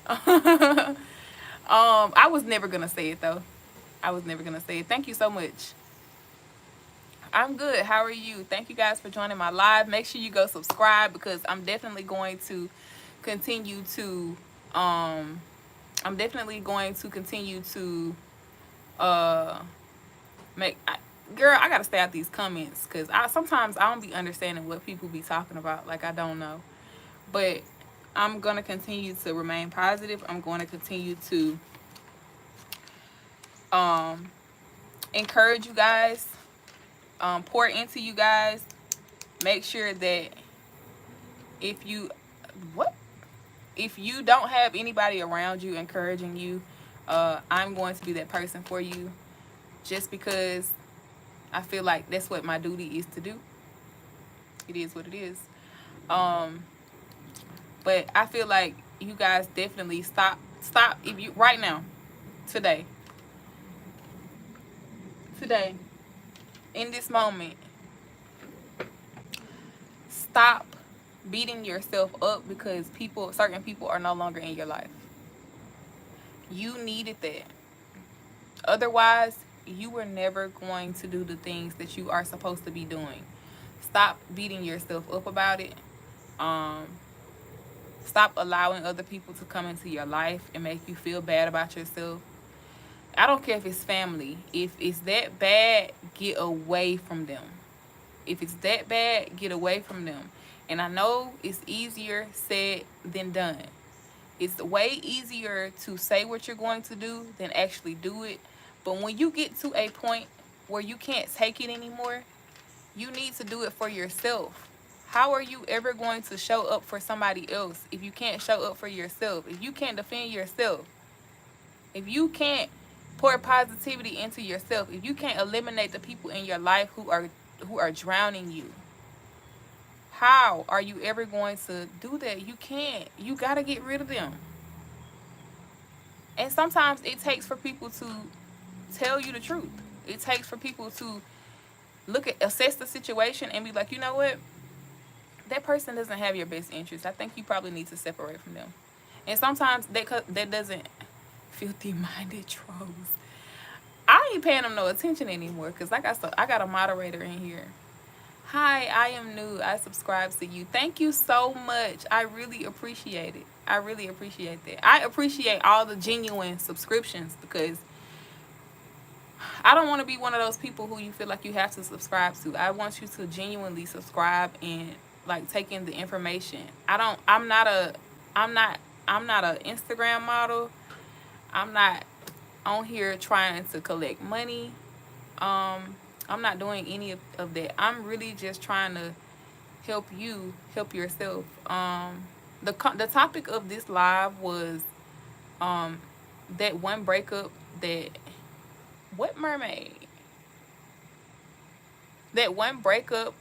I was never gonna say it though. I was never gonna say it. Thank you so much. I'm good. How are you? Thank you guys for joining my live. Make sure you go subscribe, because I'm definitely going to continue to make girl, I gotta stay out these comments, because sometimes I don't be understanding what people be talking about. Like, I don't know. But I'm gonna continue to remain positive. I'm going to continue to encourage you guys, pour into you guys. Make sure that If you what? If you don't have anybody around you encouraging you, I'm going to be that person for you, just because I feel like that's what my duty is to do. It is what it is. Um, but I feel like you guys definitely stop if you right now, today, today, in this moment, stop beating yourself up because certain people are no longer in your life. You needed that. Otherwise, you were never going to do the things that you are supposed to be doing. Stop beating yourself up about it. Um, Stop allowing other people to come into your life and make you feel bad about yourself. I don't care if it's family. If it's that bad, get away from them. If it's that bad, get away from them. And I know it's easier said than done. It's way easier to say what you're going to do than actually do it. But when you get to a point where you can't take it anymore, you need to do it for yourself. How are you ever going to show up for somebody else if you can't show up for yourself? If you can't defend yourself, if you can't pour positivity into yourself, if you can't eliminate the people in your life who are drowning you, how are you ever going to do that? You can't. You got to get rid of them. And sometimes it takes for people to tell you the truth. It takes for people to assess the situation and be like, you know what? That person doesn't have your best interest. I think you probably need to separate from them. And sometimes that doesn't filthy minded trolls. I ain't paying them no attention anymore because I got a moderator in here. Hi, I am new. I subscribe to you. Thank you so much. I really appreciate it. I really appreciate that. I appreciate all the genuine subscriptions because I don't want to be one of those people who you feel like you have to subscribe to. I want you to genuinely subscribe and like take in the information. I'm not an Instagram model. I'm not on here trying to collect money. I'm not doing any of that. I'm really just trying to help you help yourself. The topic of this live was that one breakup that what mermaid that one breakup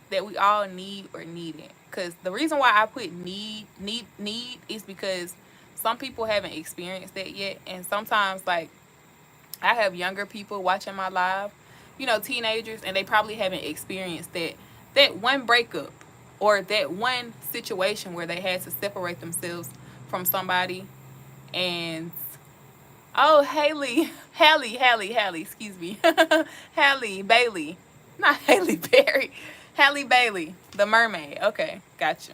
that we all need or needed. Because the reason why I put need is because some people haven't experienced that yet, and sometimes like I have younger people watching my live, teenagers, and they probably haven't experienced that one breakup or that one situation where they had to separate themselves from somebody. And oh, Hallie, excuse me, Hallie Bailey, not Haley Berry, Halle Bailey, the mermaid. Okay, gotcha.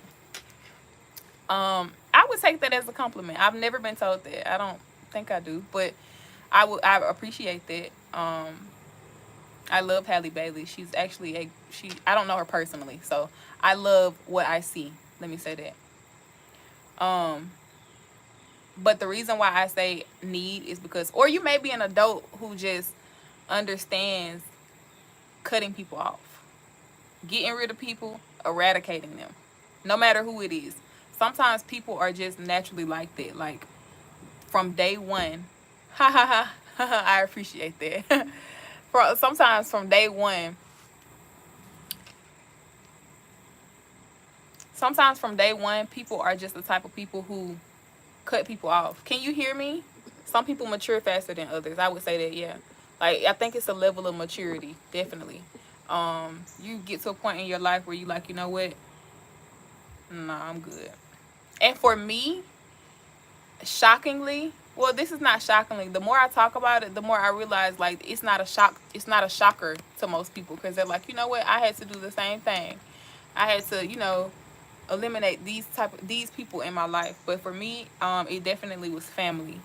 I would take that as a compliment. I've never been told that. I don't think I do, but I appreciate that. I love Halle Bailey. She's actually I don't know her personally, so I love what I see. Let me say that. But the reason why I say need is because, or you may be an adult who just understands cutting people off, getting rid of people, eradicating them, no matter who it is. Sometimes people are just naturally like that, like from day one. Ha ha ha. I appreciate that. Sometimes from day one. Sometimes from day one, people are just the type of people who cut people off. Can you hear me? Some people mature faster than others. I would say that, yeah. Like, I think it's a level of maturity, definitely. You get to a point in your life where you like, you know what? Nah, I'm good. And for me, shockingly, well, this is not shockingly. The more I talk about it, the more I realize like it's not a shock. It's not a shocker to most people because they're like, you know what? I had to do the same thing. I had to, eliminate these people in my life. But for me, it definitely was family.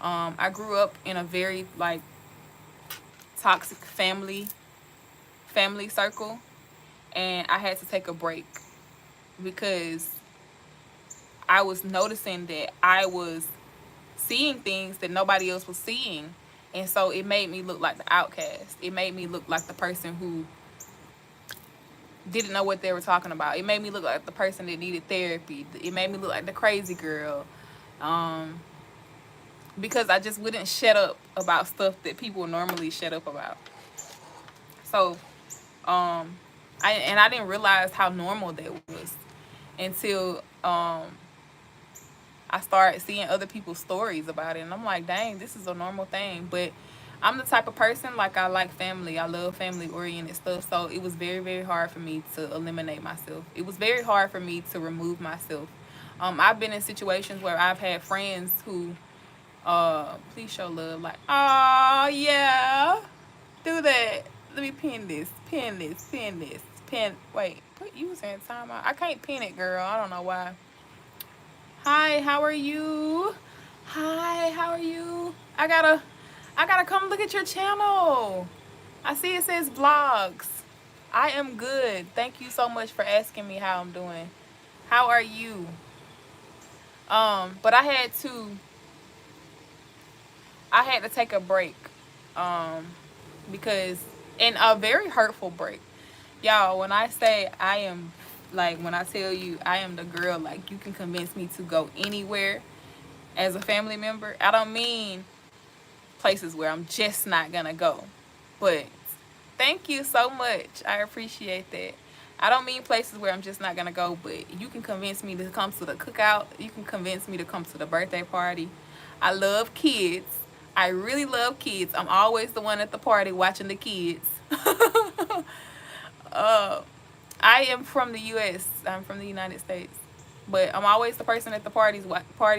I grew up in a very like toxic family circle, and I had to take a break because I was noticing that I was seeing things that nobody else was seeing, and so it made me look like the outcast. It made me look like the person who didn't know what they were talking about. It made me look like the person that needed therapy. It made me look like the crazy girl. Um, because I just wouldn't shut up about stuff that people normally shut up about. So, I didn't realize how normal that was until I started seeing other people's stories about it, and I'm like, dang, this is a normal thing. But I'm the type of person, like, I like family. I love family oriented stuff. So it was very, very hard for me to eliminate myself. It was very hard for me to remove myself. I've been in situations where I've had friends who, please show love, like, oh yeah, do that. Let me pin this, pin this, pin this, pin. Wait, put user in timeout. I can't pin it, girl. I don't know why. Hi, how are you? Hi, how are you? I gotta come look at your channel. I see it says vlogs. I am good. Thank you so much for asking me how I'm doing. How are you? But I had to take a break. Um, because, and a very hurtful break. Y'all, when I say I am, like, when I tell you I am the girl, like, you can convince me to go anywhere as a family member. I don't mean places where I'm just not gonna go. But thank you so much. I appreciate that. I don't mean places where I'm just not gonna go, but you can convince me to come to the cookout. You can convince me to come to the birthday party. I love kids. I really love kids. I'm always the one at the party watching the kids. uh, I am from the U.S. I'm from the United States, but I'm always the person at the party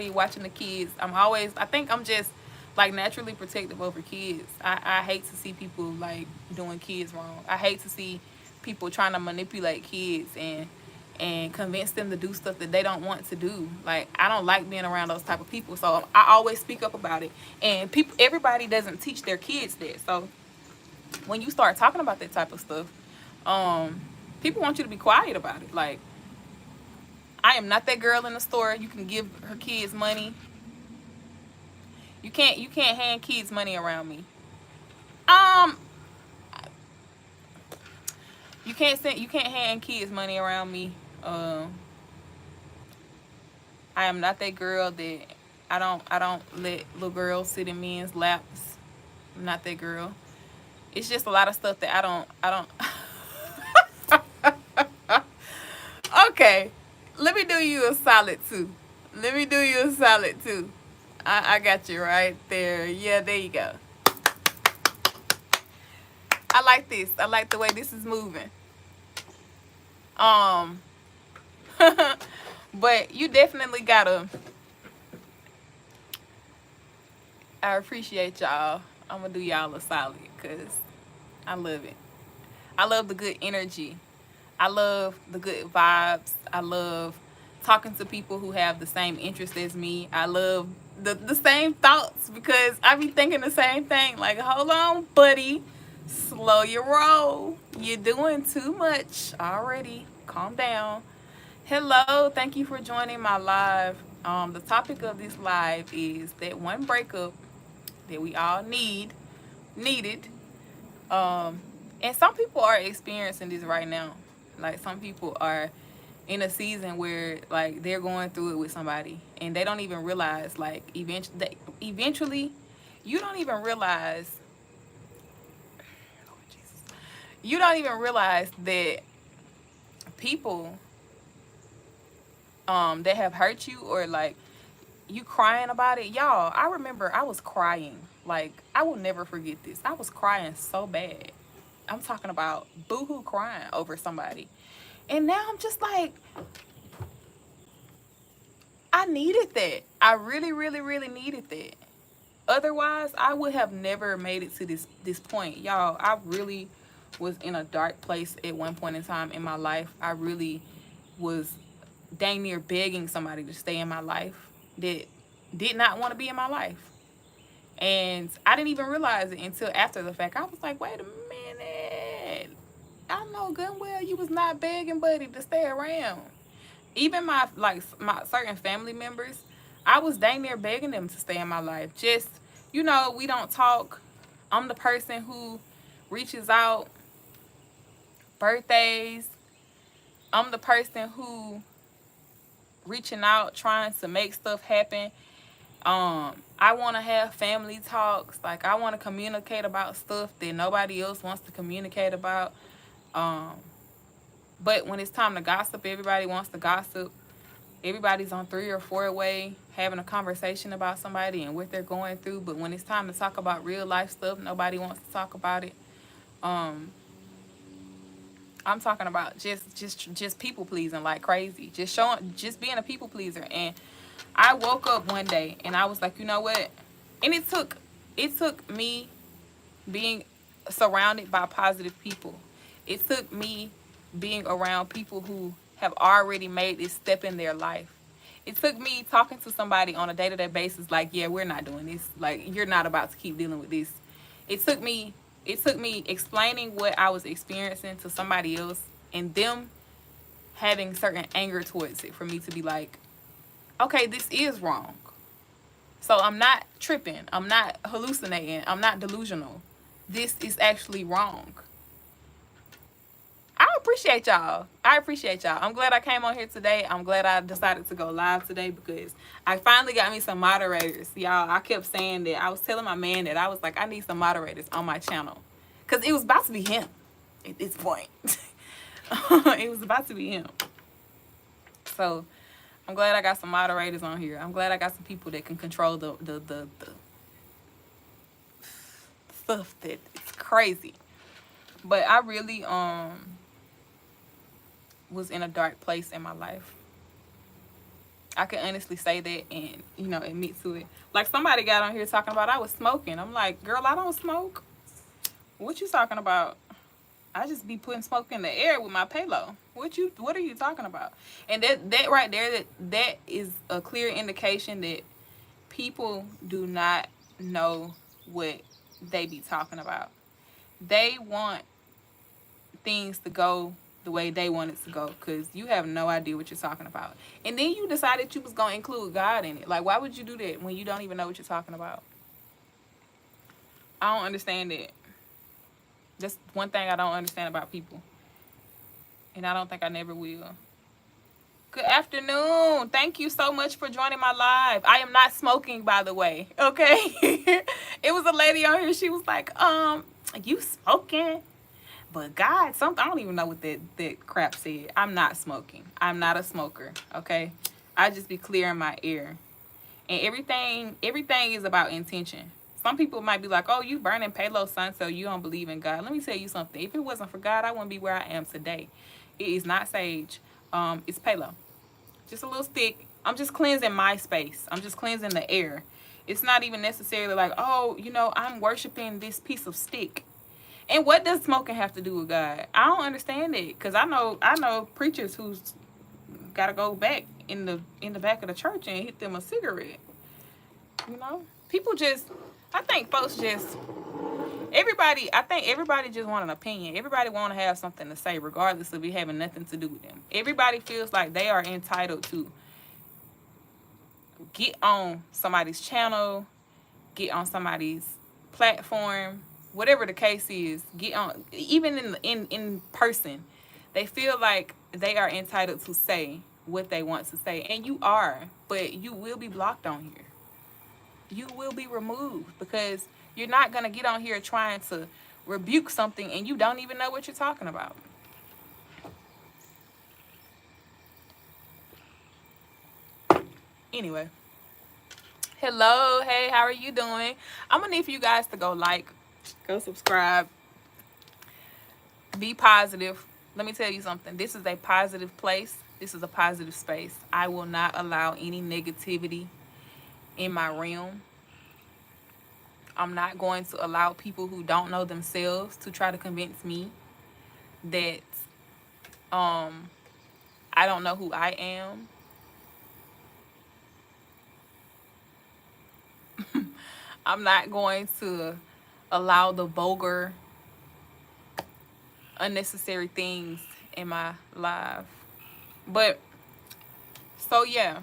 watching the kids. I think I'm just, like, naturally protective over kids. I hate to see people, like, doing kids wrong. I hate to see people trying to manipulate kids and convince them to do stuff that they don't want to do. Like, I don't like being around those type of people. So I always speak up about it. And everybody doesn't teach their kids that. So when you start talking about that type of stuff, people want you to be quiet about it. Like, I am not that girl in the store. You can give her kids money. You can't hand kids money around me. Um, you can't hand kids money around me. I am not that girl that I don't let little girls sit in men's laps. I'm not that girl. It's just a lot of stuff that I don't. Okay, let me do you a solid too. Let me do you a solid too. I got you right there. Yeah, there you go. I like this. I like the way this is moving. Um, but you definitely gotta. I appreciate y'all. I'm gonna do y'all a solid because I love it. I love the good energy. I love the good vibes. I love talking to people who have the same interest as me. I love the same thoughts because I be thinking the same thing. Like, hold on, buddy. Slow your roll. You're doing too much already. Calm down. Hello, thank you for joining my live. The topic of this live is that one breakup that we all needed. Um, and some people are experiencing this right now. Like, some people are in a season where, like, they're going through it with somebody and they don't even realize, like, eventually you don't even realize you don't even realize that people that have hurt you, or, like, you crying about it. Y'all, I remember I was crying. Like, I will never forget this. I was crying so bad. I'm talking about boohoo crying over somebody. And now I'm just like, I needed that. I really, really, really needed that. Otherwise, I would have never made it to this point. Y'all, I really was in a dark place at one point in time in my life. I really was dang near begging somebody to stay in my life that did not want to be in my life. And I didn't even realize it until after the fact. I was like, wait a minute. I know good and well you was not begging buddy to stay around. Even my certain family members, I was dang near begging them to stay in my life. Just, we don't talk. I'm the person who reaches out, birthdays, I'm the person who reaching out, trying to make stuff happen. I want to have family talks. Like, I want to communicate about stuff that nobody else wants to communicate about. Um, but when it's time to gossip, everybody wants to gossip. Everybody's on 3 or 4 way having a conversation about somebody and what they're going through. But when it's time to talk about real life stuff, nobody wants to talk about it. Um, I'm talking about just people pleasing like crazy. Just being a people pleaser. And I woke up one day and I was like, you know what? And it took me being surrounded by positive people. It took me being around people who have already made this step in their life. It took me talking to somebody on a day-to-day basis like, yeah, we're not doing this. Like, you're not about to keep dealing with this. It took me explaining what I was experiencing to somebody else and them having certain anger towards it for me to be like, okay, this is wrong. So I'm not tripping. I'm not hallucinating. I'm not delusional. This is actually wrong. I appreciate y'all. I appreciate y'all. I'm glad I came on here today. I'm glad I decided to go live today because I finally got me some moderators. Y'all, I kept saying that. I was telling my man that I was like, I need some moderators on my channel. Because it was about to be him at this point. It was about to be him. So I'm glad I got some moderators on here. I'm glad I got some people that can control the stuff that it's crazy. But I really was in a dark place in my life. I can honestly say that and, admit to it. Like, somebody got on here talking about I was smoking. I'm like, girl, I don't smoke. What you talking about? I just be putting smoke in the air with my payload. What are you talking about? And that right there, that is a clear indication that people do not know what they be talking about. They want things to go the way they want it to go because you have no idea what you're talking about. And then you decided you was going to include God in it. Like, why would you do that when you don't even know what you're talking about? I don't understand it. That's one thing I don't understand about people. And I don't think I never will. Good afternoon. Thank you so much for joining my live. I am not smoking, by the way. Okay? It was a lady on here. She was like, you smoking? But God, something, I don't even know what that crap said. I'm not smoking. I'm not a smoker. Okay? I just be clearing my air. And everything is about intention. Some people might be like, oh, you burning payload, son, so you don't believe in God. Let me tell you something. If it wasn't for God, I wouldn't be where I am today. It is not sage. It's payload. Just a little stick. I'm just cleansing my space. I'm just cleansing the air. It's not even necessarily like, oh, I'm worshiping this piece of stick. And what does smoking have to do with God? I don't understand it. Because I know preachers who's got to go back in the back of the church and hit them a cigarette. People just, I think everybody just want an opinion. Everybody want to have something to say regardless of it having nothing to do with them. Everybody feels like they are entitled to get on somebody's channel, get on somebody's platform, whatever the case is, get on, even in person. They feel like they are entitled to say what they want to say. And you are, but you will be blocked on here. You will be removed because you're not going to get on here trying to rebuke something and you don't even know what you're talking about. Anyway. Hello. Hey, how are you doing? I'm going to need for you guys to go like, go subscribe, be positive. Let me tell you something. This is a positive place. This is a positive space. I will not allow any negativity in my realm. I'm not going to allow people who don't know themselves to try to convince me that I don't know who I am. I'm not going to allow the vulgar, unnecessary things in my life. But, so yeah.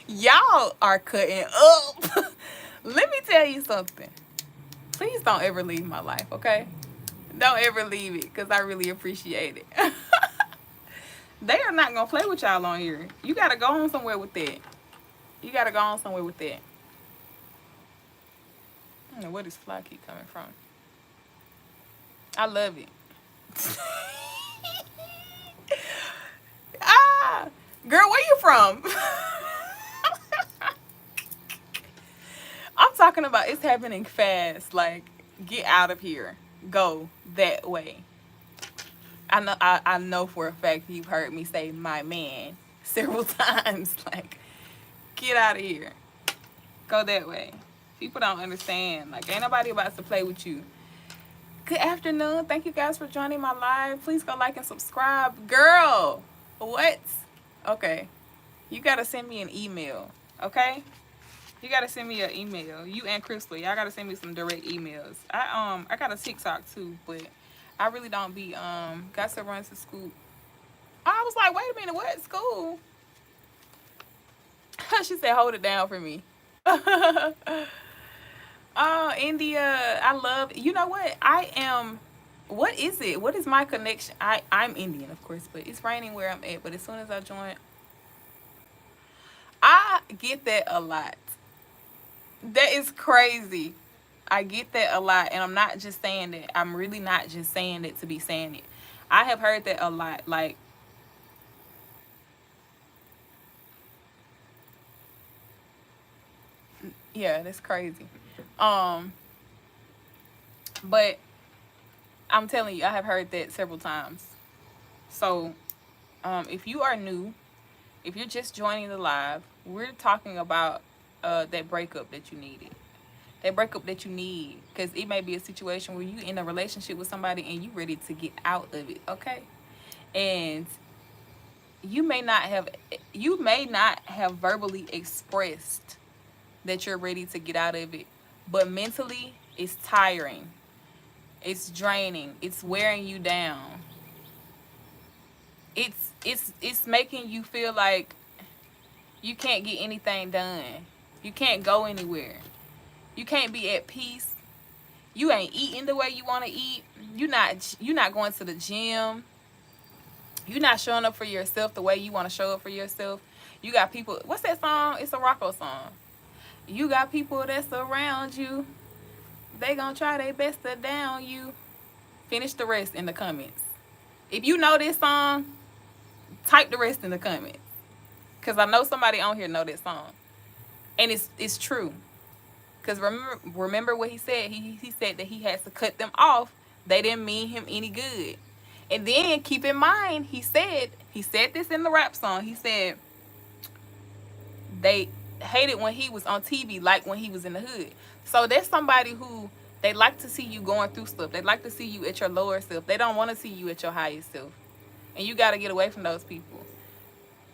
Y'all are cutting up. Let me tell you something. Please don't ever leave my life, okay? Don't ever leave it, because I really appreciate it. They are not going to play with y'all on here. You got to go on somewhere with that. You got to go on somewhere with that. I don't know where this fly keep coming from. I love it. Ah, girl, where you from? I'm talking about it's happening fast. Like, get out of here. Go that way. I know for a fact you've heard me say my man several times. Like, get out of here. Go that way. People don't understand. Like, ain't nobody about to play with you. Good afternoon. Thank you guys for joining my live. Please go like and subscribe. Girl, what? Okay. You got to send me an email. Okay? You got to send me an email. You and Crystal. Y'all got to send me some direct emails. I got a TikTok too, but I really don't be got to run to school. I was like, wait a minute, what school? She said, hold it down for me. Oh, India, I love. You know what? I am. What is it? What is my connection? I'm Indian, of course, but it's raining where I'm at. But as soon as I join, I get that a lot. That is crazy. I get that a lot, and I'm not just saying that. I'm really not just saying it to be saying it. I have heard that a lot. Like, yeah, that's crazy. Um, but I'm telling you, I have heard that several times. So, if you are new, if you're just joining the live, we're talking about that breakup that you needed. That breakup that you need. Because it may be a situation where you in a relationship with somebody and you ready to get out of it, okay? And you may not have verbally expressed that you're ready to get out of it, but mentally it's tiring. It's draining. It's wearing you down. It's making you feel like you can't get anything done. You can't go anywhere. You can't be at peace. You ain't eating the way you want to eat. You're not going to the gym. You're not showing up for yourself the way you want to show up for yourself. You got people. What's that song? It's a Rocco song. You got people that's around you. They gonna try their best to down you. Finish the rest in the comments. If you know this song, type the rest in the comments. Cause I know somebody on here know this song, and it's true. Cause remember what he said. He said that he has to cut them off. They didn't mean him any good. And then keep in mind, he said this in the rap song. He said they hated when he was on TV, like when he was in the hood. So there's somebody who they like to see you going through stuff. They like to see you at your lower self. They don't want to see you at your highest self. And you got to get away from those people.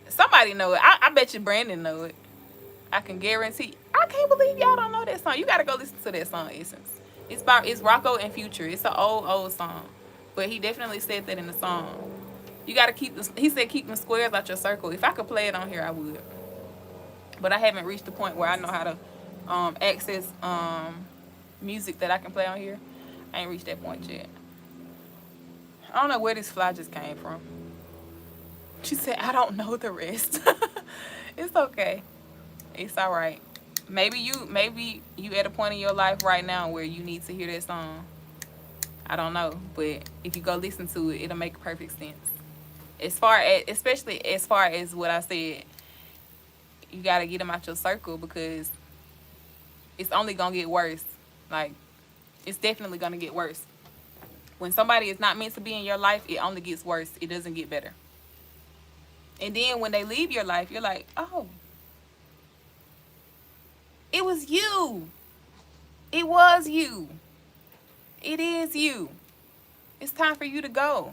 Somebody know it. I bet you Brandon know it. I can guarantee. I can't believe y'all don't know that song. You got to go listen to that song, Essence. It's Rocco and Future. It's an old song. But he definitely said that in the song. You got to he said keep them squares out your circle. If I could play it on here, I would. But I haven't reached the point where I know how to access music that I can play on here. I ain't reached that point yet. I don't know where this fly just came from. She said, I don't know the rest. It's okay. It's all right. Maybe you at a point in your life right now where you need to hear that song. I don't know, but if you go listen to it, it'll make perfect sense. Especially as far as what I said, you gotta get them out your circle because it's only gonna get worse. Like, it's definitely gonna get worse. When somebody is not meant to be in your life, it only gets worse. It doesn't get better. And then when they leave your life, you're like, oh, it was you. It was you. It is you. It's time for you to go.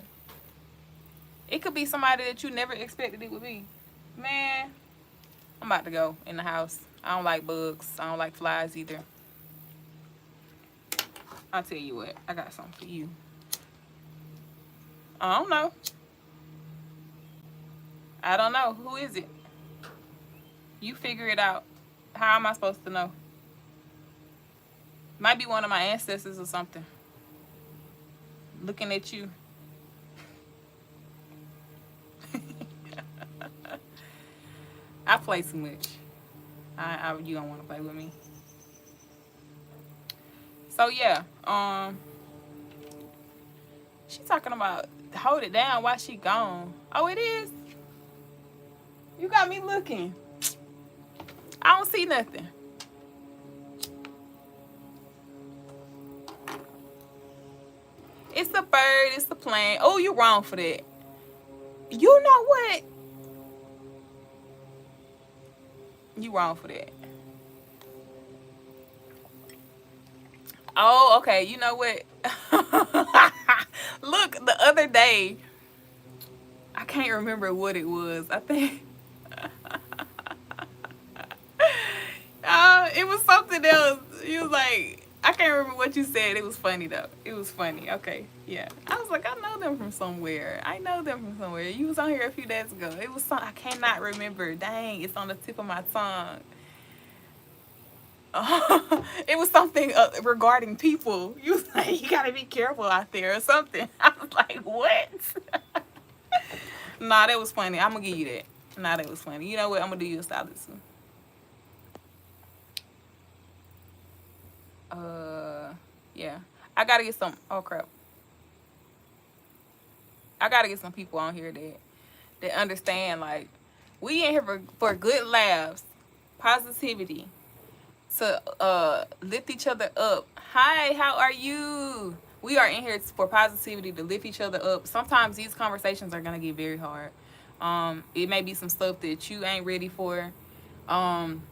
It could be somebody that you never expected it would be. Man, I'm about to go in the house. I don't like bugs. I don't like flies either. I'll tell you what. I got something for you. I don't know. I don't know. Who is it? You figure it out. How am I supposed to know? Might be one of my ancestors or something. looking at you. I play too much. You don't want to play with me. So yeah, she talking about hold it down while she gone. Oh, it is. You got me looking. I don't see nothing. It's the bird. It's the plane. Oh, you wrong for that. You know what? You wrong for that. Oh, okay. You know what? Look, the other day, I can't remember what it was. I think it was something else. You was like, I can't remember what you said. It was funny though. It was funny. Okay, yeah. I was like, I know them from somewhere. I know them from somewhere. You was on here a few days ago. It was some I cannot remember. Dang, it's on the tip of my tongue. It was something regarding people. You was like, you gotta be careful out there or something. I was like, what? Nah, that was funny. I'm gonna give you that. Nah, that was funny. You know what? I'm gonna do you a solid too. Yeah. I gotta get some. Oh crap. I gotta get some people on here that understand. Like, we in here for good laughs, positivity, to lift each other up. Hi, how are you? We are in here for positivity to lift each other up. Sometimes these conversations are gonna get very hard. It may be some stuff that you ain't ready for. Um,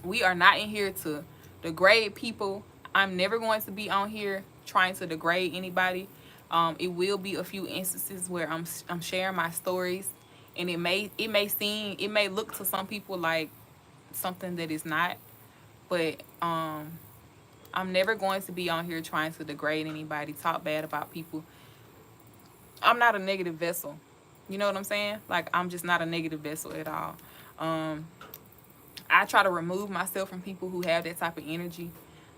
we are not in here to degrade people. I'm never going to be on here trying to degrade anybody. It will be a few instances where I'm sharing my stories, and it may look to some people like something that is not, but I'm never going to be on here trying to degrade anybody, talk bad about people. I'm not a negative vessel. You know what I'm saying? Like, I'm just not a negative vessel at all. Um, I try to remove myself from people who have that type of energy.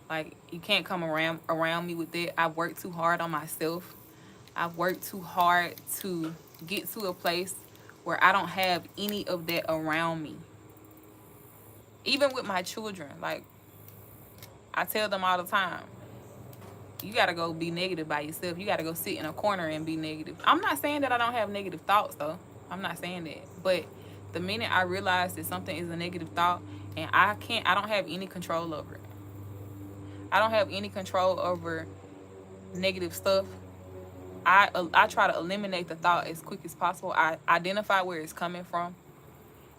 Like, you can't come around me with that. I've worked too hard on myself. I've worked too hard to get to a place where I don't have any of that around me. Even with my children, like, I tell them all the time, you gotta go be negative by yourself. You gotta go sit in a corner and be negative. I'm not saying that I don't have negative thoughts though. I'm not saying that. But the minute I realize that something is a negative thought and I don't have any control over it. I don't have any control over negative stuff. I try to eliminate the thought as quick as possible. I identify where it's coming from,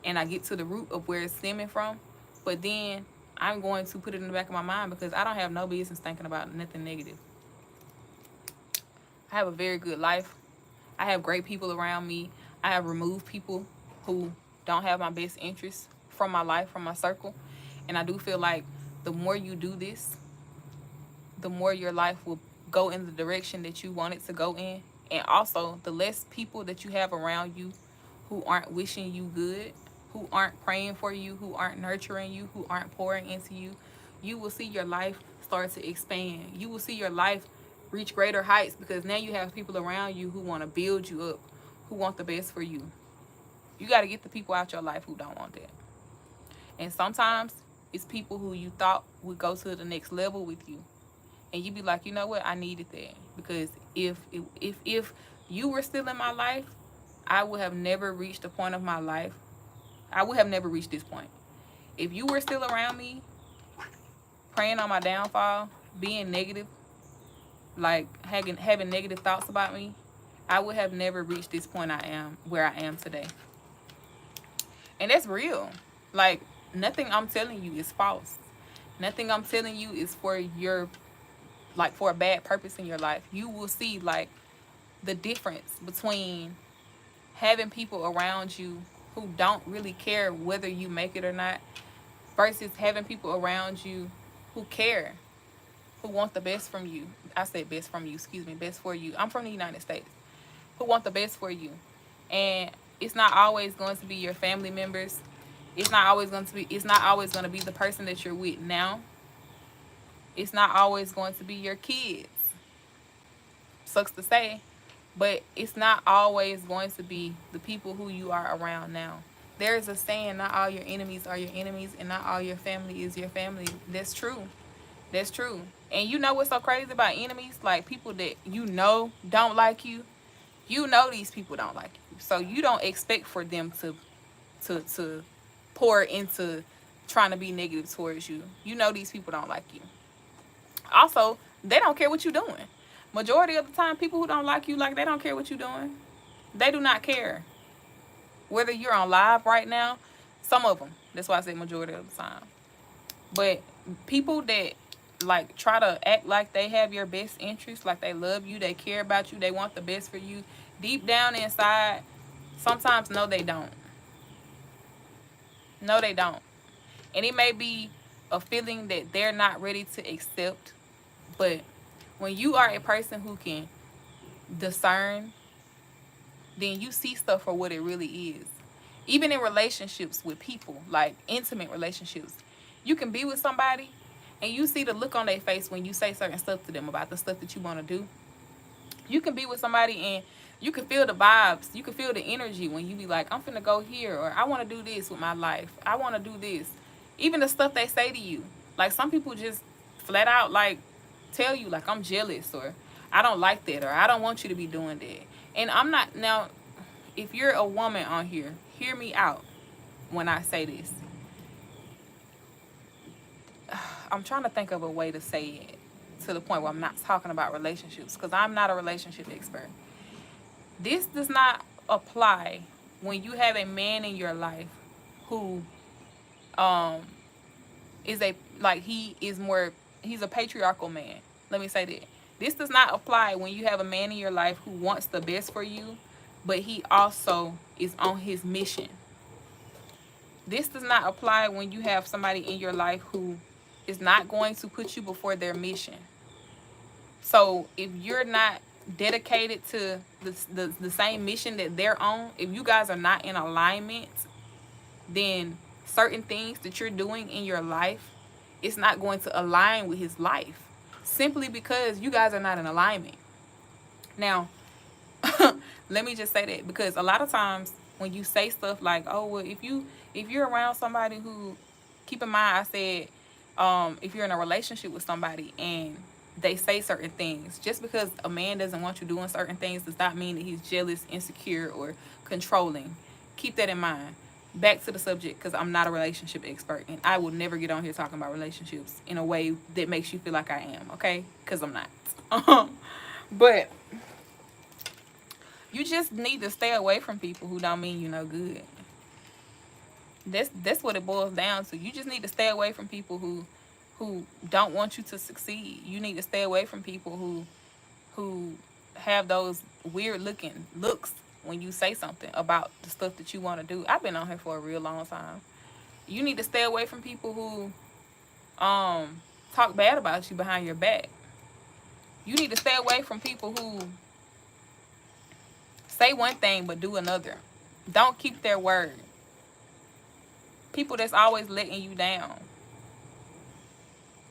and I get to the root of where it's stemming from. But then I'm going to put it in the back of my mind because I don't have no business thinking about nothing negative. I have a very good life. I have great people around me. I have removed people who don't have my best interests from my life, from my circle. And I do feel like the more you do this, the more your life will go in the direction that you want it to go in. And also, the less people that you have around you who aren't wishing you good, who aren't praying for you, who aren't nurturing you, who aren't pouring into you, you will see your life start to expand. You will see your life reach greater heights because now you have people around you who want to build you up, who want the best for you. You got to get the people out your life who don't want that. And sometimes it's people who you thought would go to the next level with you. And you be like, you know what? I needed that. Because if you were still in my life, I would have never reached the point of my life. I would have never reached this point. If you were still around me, praying on my downfall, being negative, like having negative thoughts about me, I would have never reached this point where I am today. And that's real. Like, nothing I'm telling you is false. Nothing I'm telling you is for a bad purpose in your life. You will see, like, the difference between having people around you who don't really care whether you make it or not versus having people around you who care, who want the best from you. I said best from you, excuse me, best for you. I'm from the United States. Who want the best for you. And it's not always going to be your family members. It's not always going to be the person that you're with now. It's not always going to be your kids. Sucks to say, but it's not always going to be the people who you are around now. There is a saying, not all your enemies are your enemies, and not all your family is your family. That's true. That's true. And you know what's so crazy about enemies? Like people that you know don't like you. You know these people don't like you. So you don't expect for them to pour into trying to be negative towards you. You know these people don't like you. Also, they don't care what you're doing. Majority of the time, people who don't like you, like, they don't care what you're doing. They do not care. Whether you're on live right now, some of them. That's why I say majority of the time. But people that like try to act like they have your best interest, like they love you, they care about you, they want the best for you, deep down inside, sometimes no, they don't. No, they don't. And it may be a feeling that they're not ready to accept, but when you are a person who can discern, then you see stuff for what it really is. Even in relationships with people, like intimate relationships, you can be with somebody and you see the look on their face when you say certain stuff to them about the stuff that you want to do. You can be with somebody and you can feel the vibes. You can feel the energy when you be like, I'm finna go here, or I want to do this with my life. I want to do this. Even the stuff they say to you. Like some people just flat out like tell you like, I'm jealous, or I don't like that, or I don't want you to be doing that. And I'm not, now, if you're a woman on here, hear me out when I say this. I'm trying to think of a way to say it to the point where I'm not talking about relationships, because I'm not a relationship expert. This does not apply when you have a man in your life who is a, like, he's a patriarchal man. Let me say that. This does not apply when you have a man in your life who wants the best for you, but he also is on his mission. This does not apply when you have somebody in your life who is not going to put you before their mission. So if you're not dedicated to the same mission that they're on, if you guys are not in alignment, then certain things that you're doing in your life, it's not going to align with his life, simply because you guys are not in alignment. Now, let me just say that, because a lot of times when you say stuff like, oh, well, if you're around somebody who, keep in mind I said, if you're in a relationship with somebody and they say certain things, just because a man doesn't want you doing certain things does not mean that he's jealous, insecure, or controlling. Keep that in mind. Back to the subject, because I'm not a relationship expert, and I will never get on here talking about relationships in a way that makes you feel like I am, okay? Because I'm not. But you just need to stay away from people who don't mean you no good. That's what it boils down to. You just need to stay away from people who don't want you to succeed. You need to stay away from people who have those weird looking looks when you say something about the stuff that you want to do. I've been on here for a real long time. You need to stay away from people who talk bad about you behind your back. You need to stay away from people who say one thing but do another. Don't keep their word. People that's always letting you down.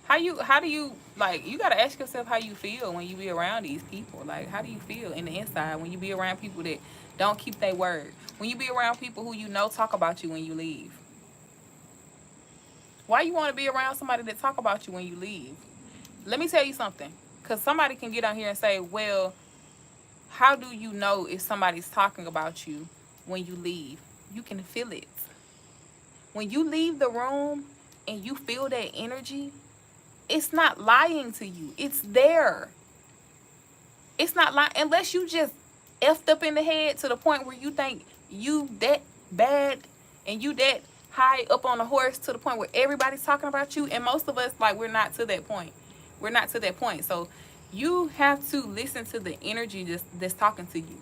How do you, like, you got to ask yourself how you feel when you be around these people. Like, how do you feel in the inside when you be around people that don't keep their word? When you be around people who you know talk about you when you leave? Why you want to be around somebody that talk about you when you leave? Let me tell you something. Because somebody can get on here and say, well, how do you know if somebody's talking about you when you leave? You can feel it. When you leave the room and you feel that energy, it's not lying to you. It's there. It's not lying unless you just effed up in the head to the point where you think you that bad and you that high up on a horse to the point where everybody's talking about you. And most of us, like, we're not to that point. We're not to that point. So you have to listen to the energy that's talking to you.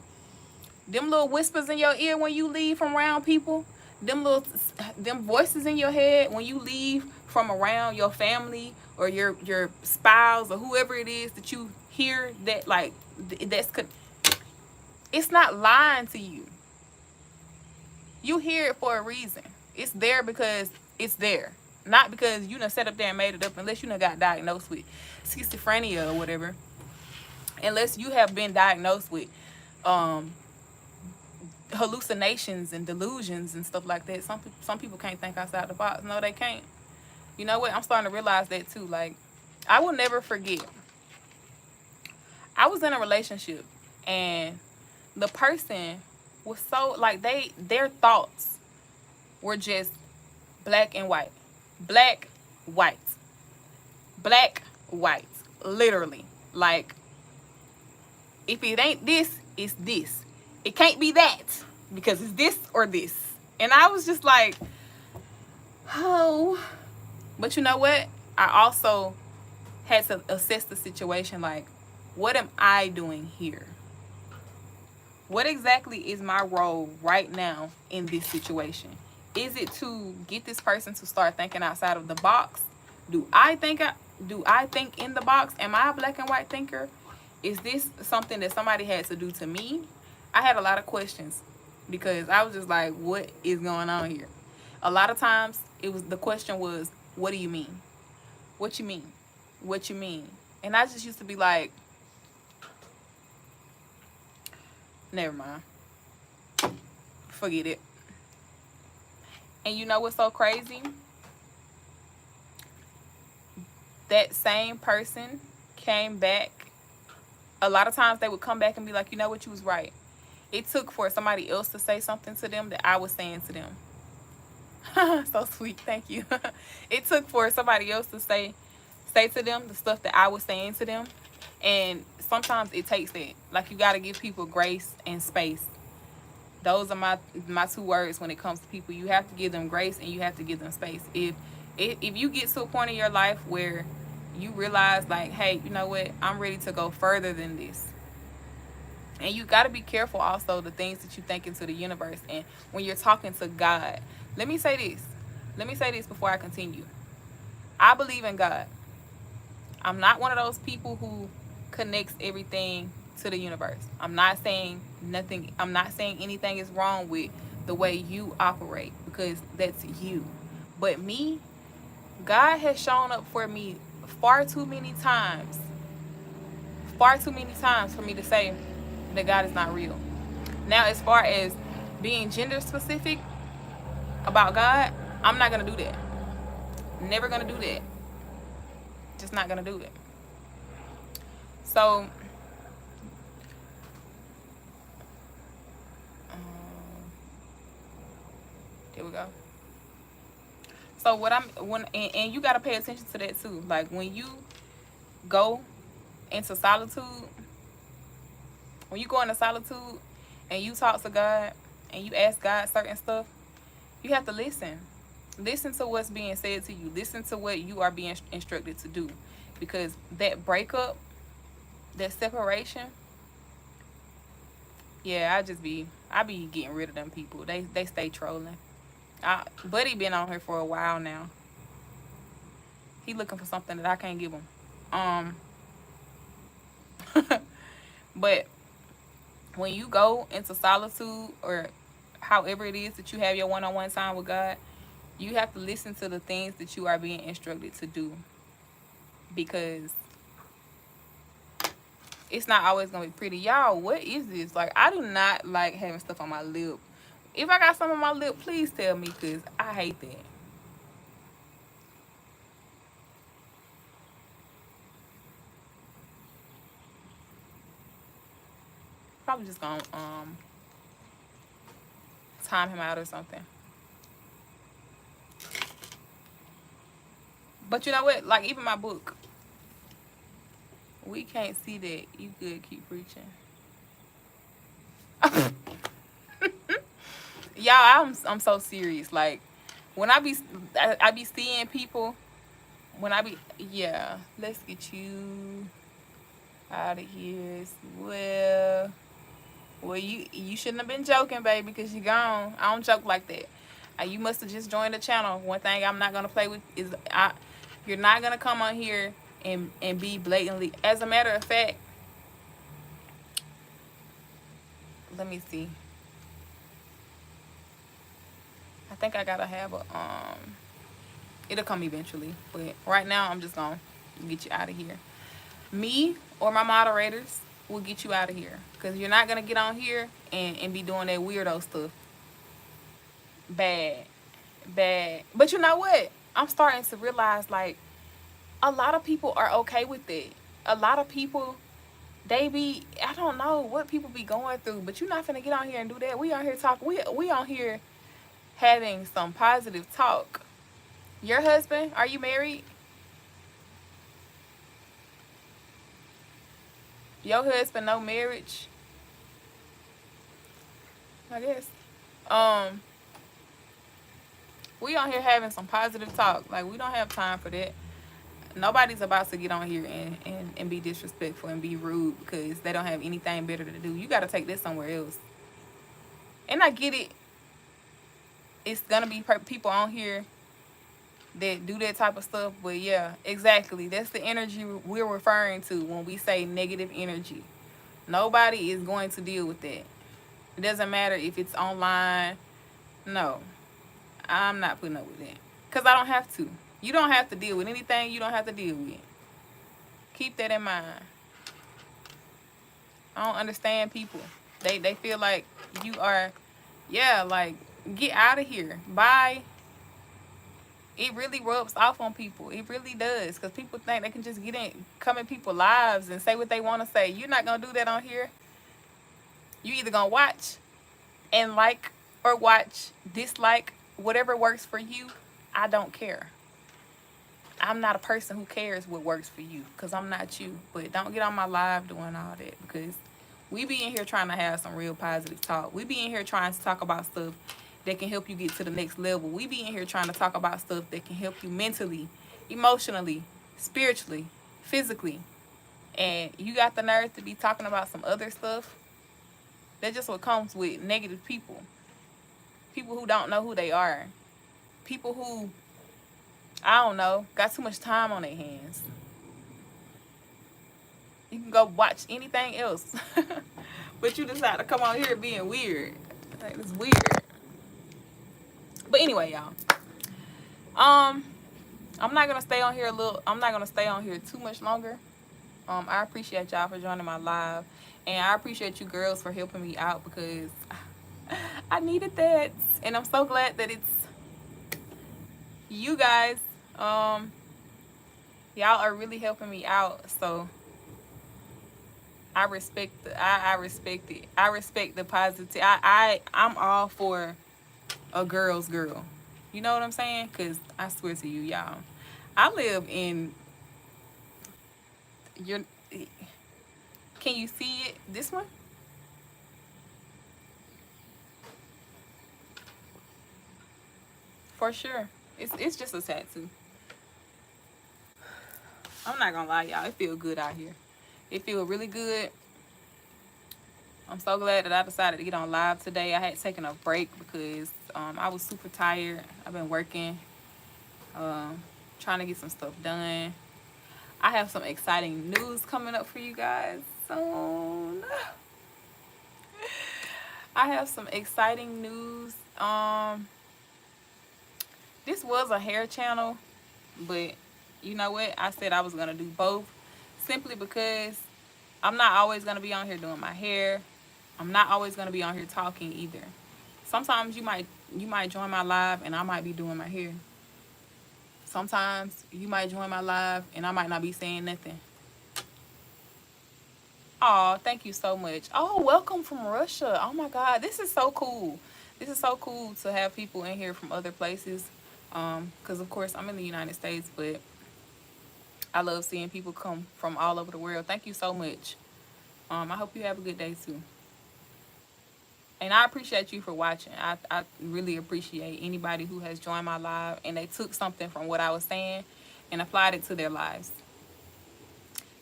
Them little whispers in your ear when you leave from around people, them voices in your head when you leave from around your family or your spouse or whoever it is that you hear, that like it's not lying to you. You hear it for a reason. It's there because it's there, not because you done sat up there and made it up, unless you done got diagnosed with schizophrenia or whatever. unless you have been diagnosed with um, hallucinations and delusions and stuff like that. Some people can't think outside the box. No, they can't. You know what? I'm starting to realize that too. Like, I will never forget. I was in a relationship, and the person was so like their thoughts were just black and white, black, white, black, white, literally. Like, if it ain't this, it's this. It can't be that because it's this or this. And I was just like, oh. But you know what? I also had to assess the situation like, what am I doing here? What exactly is my role right now in this situation? Is it to get this person to start thinking outside of the box? Do I think in the box? Am I a black and white thinker? Is this something that somebody had to do to me? I had a lot of questions because I was just like, what is going on here? A lot of times the question was, what do you mean? What you mean? What you mean? And I just used to be like, never mind. Forget it. And you know what's so crazy? That same person came back. A lot of times they would come back and be like, you know what, you was right. It took for somebody else to say something to them that I was saying to them. So sweet, thank you. It took for somebody else to say to them the stuff that I was saying to them. And sometimes it takes that. Like, you got to give people grace and space. Those are my two words when it comes to people. You have to give them grace and you have to give them space. If you get to a point in your life where you realize, like, hey, you know what, I'm ready to go further than this. And you got to be careful also the things that you think into the universe. And when you're talking to God, let me say this before I continue. I believe in God. I'm not one of those people who connects everything to the universe. I'm not saying anything is wrong with the way you operate, because that's you. But me, God has shown up for me far too many times for me to say that God is not real. Now, as far as being gender specific about God, I'm not going to do that. Never going to do that. Just not going to do it. So, there we go. So and you got to pay attention to that too. Like, when you go into solitude, and you talk to God and you ask God certain stuff, you have to listen. Listen to what's being said to you. Listen to what you are being instructed to do. Because that breakup, that separation, yeah, I be getting rid of them people. They stay trolling. Buddy been on here for a while now. He looking for something that I can't give him. But when you go into solitude, or however it is that you have your one-on-one time with God, you have to listen to the things that you are being instructed to do, because it's not always gonna be pretty. Y'all, what is this? Like, I do not like having stuff on my lip. If I got something on my lip, please tell me, because I hate that. Probably just gonna time him out or something. But you know what? Like, even my book, we can't see that. You good, keep preaching. Y'all, I'm so serious. Like, when I be seeing people, yeah, let's get you out of here as well. Well, you shouldn't have been joking, baby, because you gone. I don't joke like that. You must have just joined the channel. One thing I'm not gonna play with is you're not gonna come on here and be blatantly. As a matter of fact, let me see. I think I gotta have a It'll come eventually, but right now I'm just gonna get you out of here. Me or my moderators, will get you out of here. Because you're not going to get on here and be doing that weirdo stuff. Bad. Bad. But you know what? I'm starting to realize, like, a lot of people are okay with it. A lot of people, they be, I don't know what people be going through, but you're not finna get on here and do that. We on here talking, we on here having some positive talk. Your husband, are you married? Your husband, no marriage, I guess. Um, we on here having some positive talk. Like, we don't have time for that. Nobody's about to get on here and be disrespectful and be rude because they don't have anything better to do. You got to take this somewhere else. And I get it. It's going to be people on here that do that type of stuff. But yeah, exactly. That's the energy we're referring to when we say negative energy. Nobody is going to deal with that. It doesn't matter if it's online. No, I'm not putting up with that. Because I don't have to. You don't have to deal with anything you don't have to deal with. Keep that in mind. I don't understand people. They feel like you are, yeah, like, get out of here. Bye. It really rubs off on people. It really does. Because people think they can just come in people's lives and say what they want to say. You're not going to do that on here. You either going to watch and like or watch, dislike, whatever works for you. I don't care. I'm not a person who cares what works for you because I'm not you. But don't get on my live doing all that because we be in here trying to have some real positive talk. We be in here trying to talk about stuff that can help you get to the next level. We be in here trying to talk about stuff that can help you mentally, emotionally, spiritually, physically. And you got the nerve to be talking about some other stuff. That's just what comes with negative people. People who don't know who they are. People who, I don't know, got too much time on their hands. You can go watch anything else. But you decide to come on here being weird. Like, it's weird. But anyway, y'all. I'm not gonna stay on here I'm not gonna stay on here too much longer. I appreciate y'all for joining my live. And I appreciate you girls for helping me out because I needed that. And I'm so glad that it's you guys. Y'all are really helping me out. So I respect I respect it. I respect the positive. I'm all for a girl's girl. You know what I'm saying? Cause I swear to you, y'all, I live in your. Can you see it? This one? For sure. It's just a tattoo. I'm not gonna lie, y'all. It feels good out here. It feels really good. I'm so glad that I decided to get on live today. I had taken a break because I was super tired. I've been working, trying to get some stuff done. I have some exciting news coming up for you guys soon. I have some exciting news. This was a hair channel, but you know what? I said I was gonna do both simply because I'm not always gonna be on here doing my hair. I'm not always gonna be on here talking either. Sometimes you might join my live and I might be doing my hair. Sometimes you might join my live and I might not be saying nothing. Oh, thank you so much. Oh, welcome from Russia. Oh my God, this is so cool. This is so cool to have people in here from other places. Because of course I'm in the United States, but I love seeing people come from all over the world. Thank you so much. I hope you have a good day too. And I appreciate you for watching. I really appreciate anybody who has joined my live and they took something from what I was saying and applied it to their lives.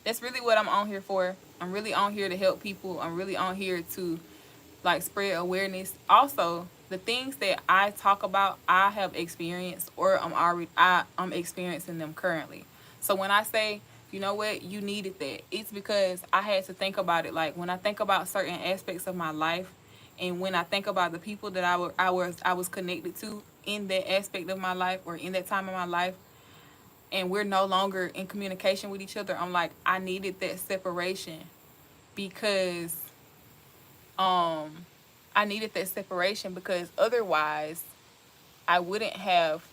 That's really what I'm on here for. I'm really on here to help people. I'm really on here to like spread awareness. Also, the things that I talk about, I have experienced or I'm experiencing them currently. So when I say, you know what, you needed that, it's because I had to think about it. Like when I think about certain aspects of my life, and when I think about the people that I was connected to in that aspect of my life or in that time of my life, and we're no longer in communication with each other, I'm like, I needed that separation. because I needed that separation, because otherwise I wouldn't have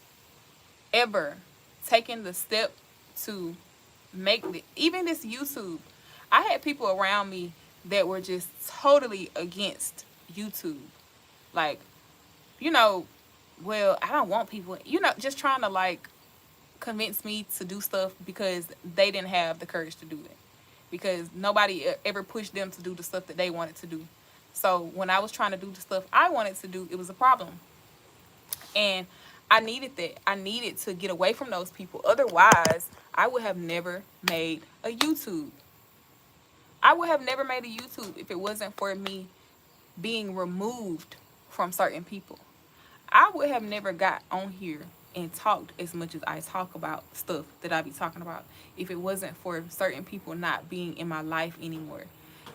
ever taken the step to even this YouTube. I had people around me that were just totally against YouTube. Like, you know, well, I don't want people, just trying to like convince me to do stuff because they didn't have the courage to do it. Because nobody ever pushed them to do the stuff that they wanted to do. So when I was trying to do the stuff I wanted to do, it was a problem. And I needed that. I needed to get away from those people. Otherwise, I would have never made a YouTube. I would have never made a YouTube if it wasn't for me being removed from certain people. I would have never got on here and talked as much as I talk about stuff that I be talking about if it wasn't for certain people not being in my life anymore.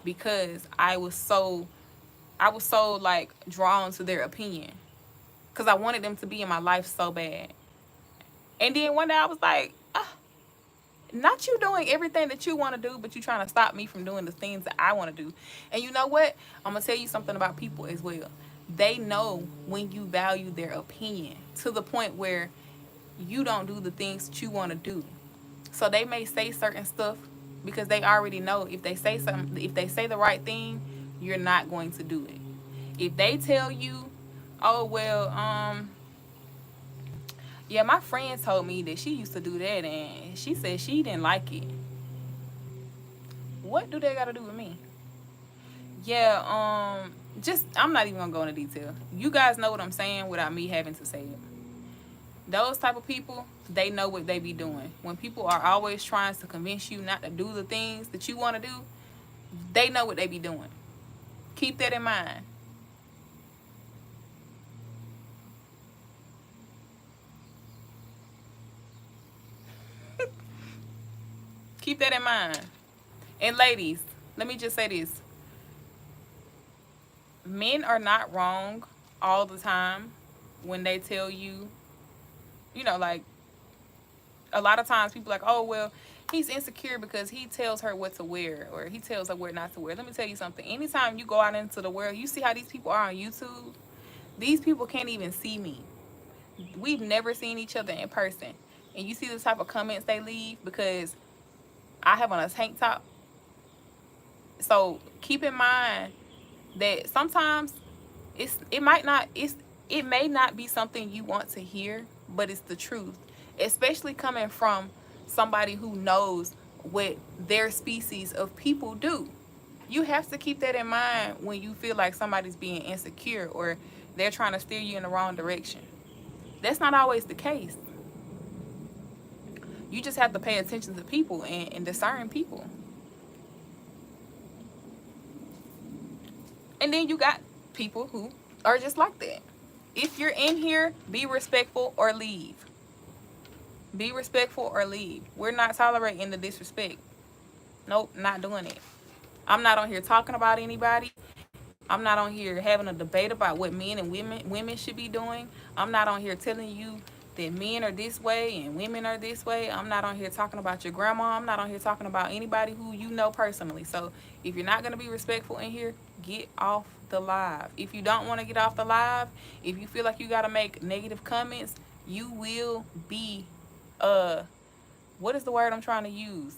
Because I was so like drawn to their opinion. Because I wanted them to be in my life so bad. And then one day I was like, not you doing everything that you want to do, but you trying to stop me from doing the things that I want to do. And you know what? I'm going to tell you something about people as well. They know when you value their opinion to the point where you don't do the things that you want to do. So they may say certain stuff because they already know if they say something, if they say the right thing, you're not going to do it. If they tell you, oh, well, yeah, my friend told me that she used to do that and she said she didn't like it. What do they got to do with me? Yeah, just, I'm not even gonna go into detail. You guys know what I'm saying without me having to say it. Those type of people, they know what they be doing. When people are always trying to convince you not to do the things that you want to do, they know what they be doing. Keep that in mind. Keep that in mind. And ladies, let me just say this. Men are not wrong all the time when they tell you, like, a lot of times people are like, oh, well, he's insecure because he tells her what to wear or he tells her what not to wear. Let me tell you something. Anytime you go out into the world, you see how these people are on YouTube. These people can't even see me. We've never seen each other in person. And you see the type of comments they leave because I have on a tank top. So keep in mind that sometimes it may not be something you want to hear, but it's the truth. Especially coming from somebody who knows what their species of people do. You have to keep that in mind when you feel like somebody's being insecure or they're trying to steer you in the wrong direction. That's not always the case. You just have to pay attention to people and discern people. And then you got people who are just like that. If you're in here, be respectful or leave. Be respectful or leave. We're not tolerating the disrespect. Nope, not doing it. I'm not on here talking about anybody. I'm not on here having a debate about what men and women should be doing. I'm not on here telling you that men are this way and women are this way. I'm not on here talking about your grandma. I'm not on here talking about anybody who you know personally. So if you're not going to be respectful in here, get off the live. If you don't want to get off the live, if you feel like you got to make negative comments, you will be, what is the word I'm trying to use?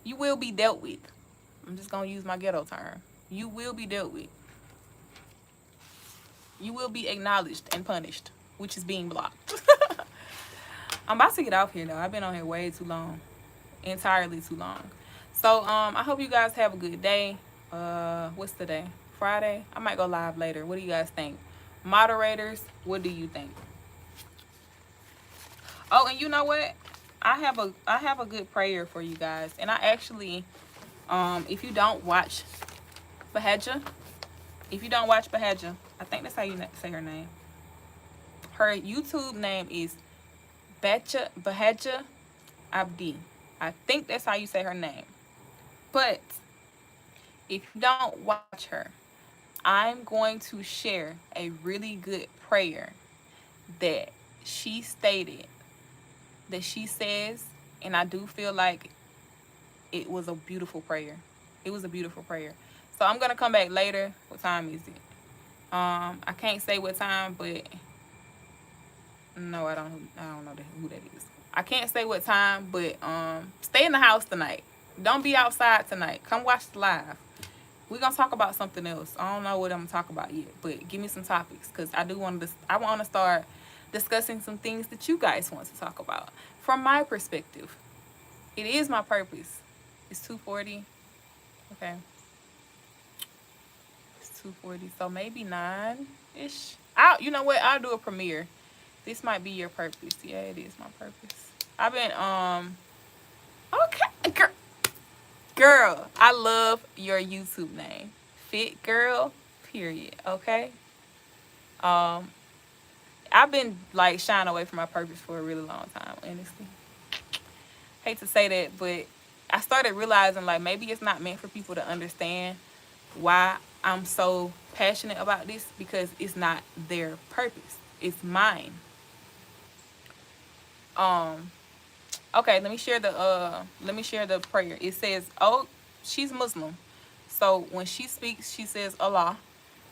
You will be dealt with. I'm just going to use my ghetto term. You will be dealt with. You will be acknowledged and punished, which is being blocked. I'm about to get off here though. I've been on here way too long. Entirely too long. So I hope you guys have a good day. What's the day? Friday? I might go live later. What do you guys think? Moderators, what do you think? Oh, and you know what? I have a good prayer for you guys. And I actually, if you don't watch Bahadja, I think that's how you say her name. Her YouTube name is Bahadja Abdi. I think that's how you say her name. But if you don't watch her, I'm going to share a really good prayer that she stated, that she says, and I do feel like it was a beautiful prayer. It was a beautiful prayer. So I'm gonna come back later. What time is it? I can't say what time, but no, I don't. I don't know who that is. I can't say what time, but stay in the house tonight. Don't be outside tonight. Come watch the live. We're gonna talk about something else. I don't know what I'm gonna talk about yet, but give me some topics because I do want to. I want to start discussing some things that you guys want to talk about from my perspective. It is my purpose. It's 2:40. Okay, it's 2:40. So maybe 9 ish. You know what? I'll do a premiere. This might be your purpose. Yeah, it is my purpose. I've been Okay, girl. I love your YouTube name, Fit Girl. Period. Okay. Um, I've been like shying away from my purpose for a really long time. Honestly, hate to say that, but I started realizing like maybe it's not meant for people to understand why I'm so passionate about this because it's not their purpose. It's mine. Um, okay, let me share the prayer. It says, "Oh, she's Muslim." So when she speaks, she says Allah,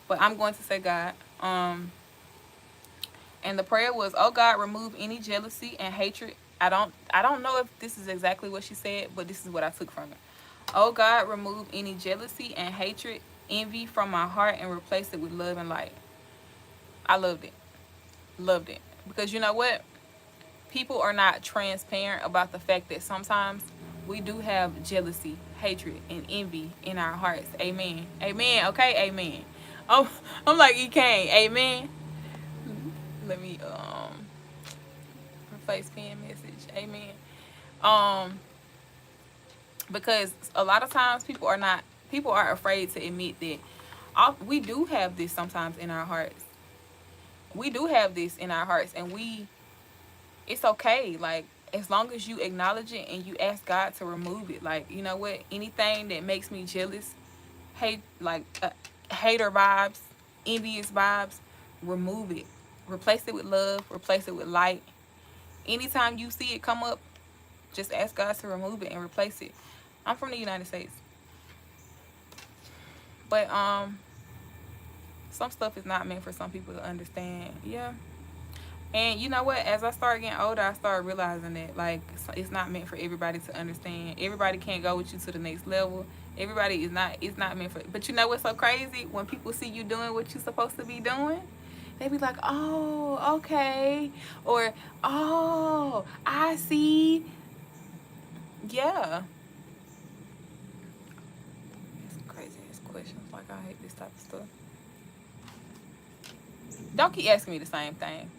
but I'm going to say God. And the prayer was, "Oh God, remove any jealousy and hatred." I don't know if this is exactly what she said, but this is what I took from it. "Oh God, remove any jealousy and hatred, envy from my heart and replace it with love and light." I loved it. Loved it. Because you know what? People are not transparent about the fact that sometimes we do have jealousy, hatred, and envy in our hearts. Amen. Amen. Okay, amen. Oh, I'm like E Kane. Amen. Let me replace pen message. Amen. Um, because a lot of times people are afraid to admit that we do have this sometimes in our hearts. We do have this in our hearts, and it's okay. Like as long as you acknowledge it and you ask God to remove it. Like you know what, anything that makes me jealous, hate, like hater vibes, envious vibes, remove it. Replace it with love. Replace it with light. Anytime you see it come up, just ask God to remove it and replace it. I'm from the United States, but some stuff is not meant for some people to understand. Yeah. And you know what? As I start getting older, I start realizing that like it's not meant for everybody to understand. Everybody can't go with you to the next level. Everybody is not. It's not meant for. But you know what's so crazy? When people see you doing what you're supposed to be doing, they be like, "Oh, okay," or "Oh, I see." Yeah. Some crazy ass questions. Like I hate this type of stuff. Don't keep asking me the same thing.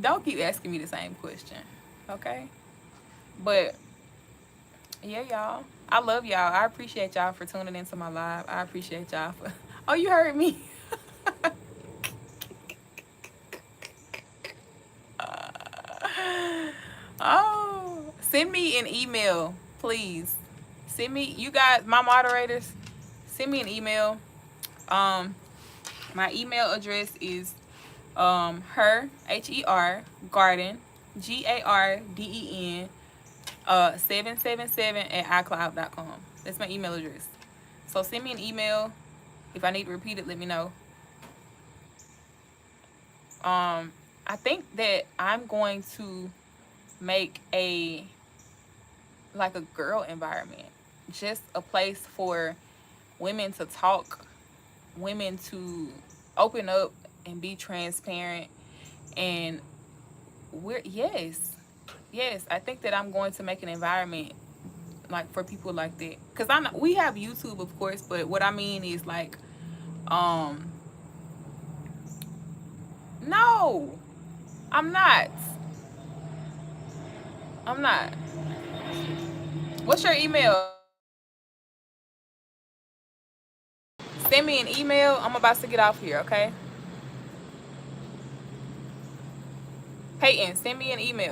Don't keep asking me the same question. Okay? But yeah, y'all. I love y'all. I appreciate y'all for tuning into my live. I appreciate y'all for Oh, you heard me. Oh, send me an email, please. Send me you guys, my moderators, send me an email. Um my email address is her garden garden 777 at icloud.com. That's my email address. So send me an email. If I need to repeat it, let me know. I think that I'm going to make a like a girl environment, just a place for women to talk, women to open up and be transparent. And we're yes, I think that I'm going to make an environment like for people like that. Cause I know we have YouTube, of course, but what I mean is like, um, no, I'm not. I'm not. What's your email? Send me an email. I'm about to get off here, okay? Peyton, send me an email.